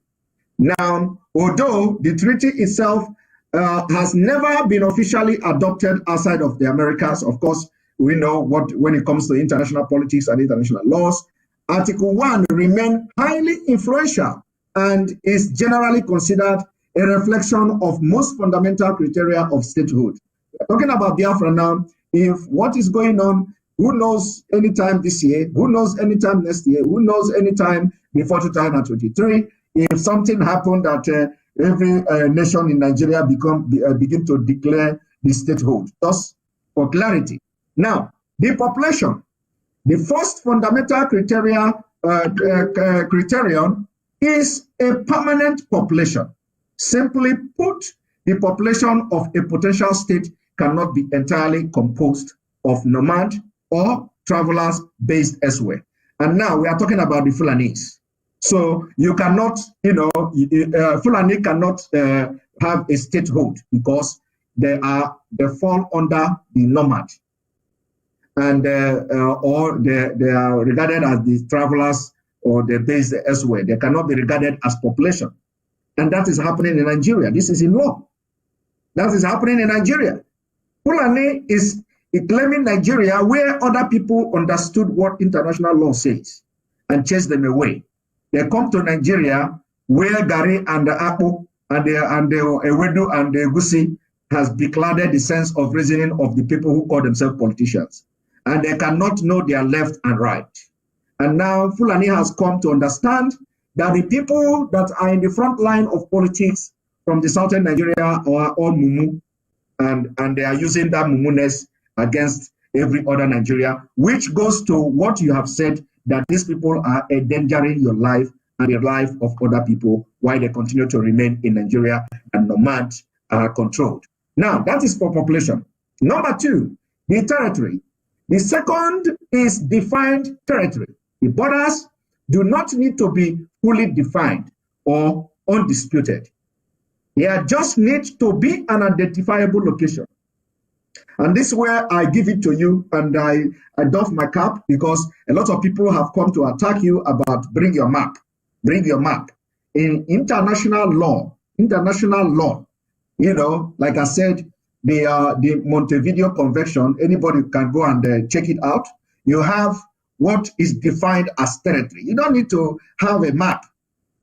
Now, although the treaty itself has never been officially adopted outside of the Americas, of course, we know what when it comes to international politics and international laws, Article 1 remains highly influential and is generally considered a reflection of most fundamental criteria of statehood. Talking about Biafra now, if what is going on Who knows anytime this year? Who knows anytime next year? Who knows anytime before 2023? If something happened that every nation in Nigeria begin to declare the statehood, just for clarity. Now, the population, the first fundamental criterion is a permanent population. Simply put, the population of a potential state cannot be entirely composed of nomad or travelers based elsewhere. And now we are talking about the Fulanese. So you cannot, Fulani cannot have a statehood because they fall under the nomad, and or they are regarded as the travelers or they're based elsewhere. They cannot be regarded as population, and that is happening in Nigeria. This is in law. That is happening in Nigeria. Fulani is claiming Nigeria where other people understood what international law says and chased them away. They come to Nigeria where Gari and the Akpu and the Ewedu and the Egusi has beclouded the sense of reasoning of the people who call themselves politicians. And they cannot know their left and right. And now Fulani has come to understand that the people that are in the front line of politics from the southern Nigeria are all Mumu, and they are using that Mumuness against every other Nigeria, which goes to what you have said, that these people are endangering your life and the life of other people while they continue to remain in Nigeria and nomads are controlled. Now, that is for population. Number two, the territory. The second is defined territory. The borders do not need to be fully defined or undisputed. They just need to be an identifiable location. And this is where I give it to you, and I doff my cap, because a lot of people have come to attack you about bring your map. Bring your map. In international law, like I said, the Montevideo Convention, anybody can go and check it out. You have what is defined as territory. You don't need to have a map,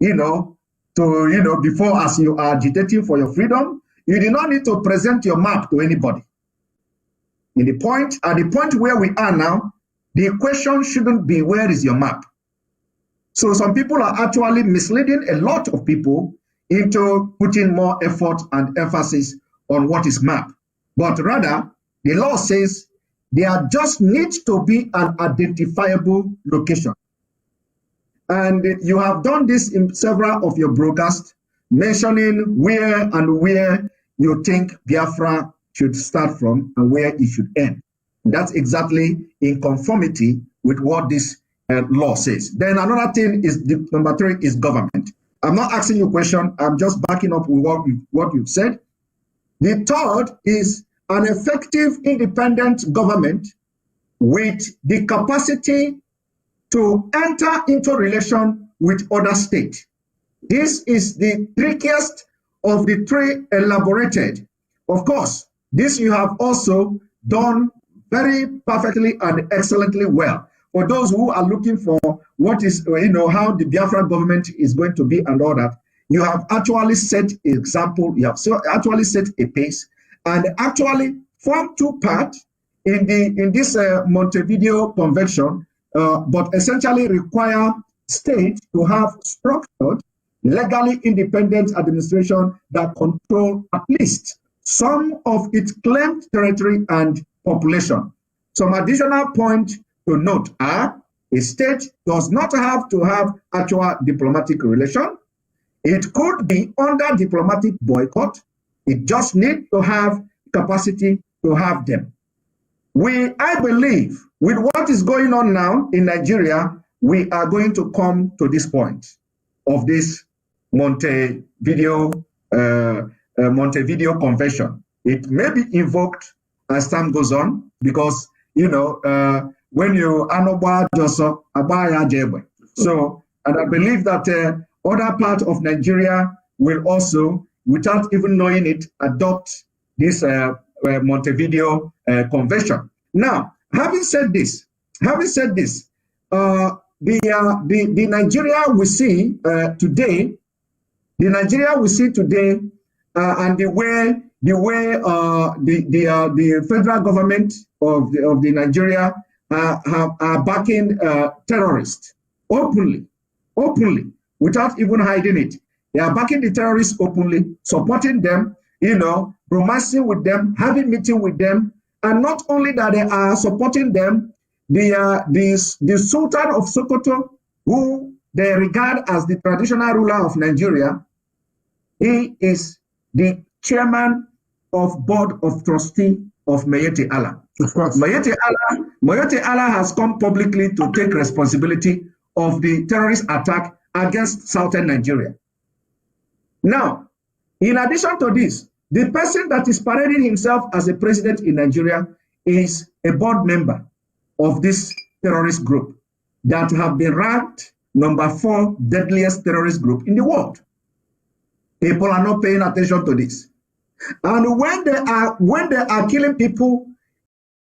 before, as you are agitating for your freedom, you do not need to present your map to anybody. At the point where we are now, the question shouldn't be where is your map. So some people are actually misleading a lot of people into putting more effort and emphasis on what is map. But rather, the law says there just needs to be an identifiable location. And you have done this in several of your broadcasts, mentioning where you think Biafra should start from and where it should end. That's exactly in conformity with what this law says. Then another thing is, number three is government. I'm not asking you a question, I'm just backing up with what you've said. The third is an effective independent government with the capacity to enter into relation with other states. This is the trickiest of the three elaborated. Of course, this you have also done very perfectly and excellently well. For those who are looking for what is, how the Biafra government is going to be and all that, you have actually set an example, you have actually set a pace, and actually form two parts in this Montevideo Convention, but essentially require states to have structured, legally independent administration that control at least some of its claimed territory and population. Some additional point to note are, a state does not have to have actual diplomatic relation. It could be under diplomatic boycott. It just needs to have capacity to have them. I believe, with what is going on now in Nigeria, we are going to come to this point of this Montevideo Convention. It may be invoked as time goes on, because when you anoba joso abaya jebe. So, and I believe that other part of Nigeria will also, without even knowing it, adopt this Montevideo Convention. Now, having said this, the Nigeria we see today, and the way the federal government of the Nigeria are backing terrorists openly, without even hiding it. They are backing the terrorists openly, supporting them, romancing with them, having meeting with them. And not only that they are supporting them, the Sultan of Sokoto, who they regard as the traditional ruler of Nigeria, he is the chairman of board of trustee of Mayete Allah. Of course. Mayete Allah has come publicly to take responsibility of the terrorist attack against southern Nigeria. Now, in addition to this, the person that is parading himself as a president in Nigeria is a board member of this terrorist group that have been ranked number 4 deadliest terrorist group in the world. People are not paying attention to this. And when they are killing people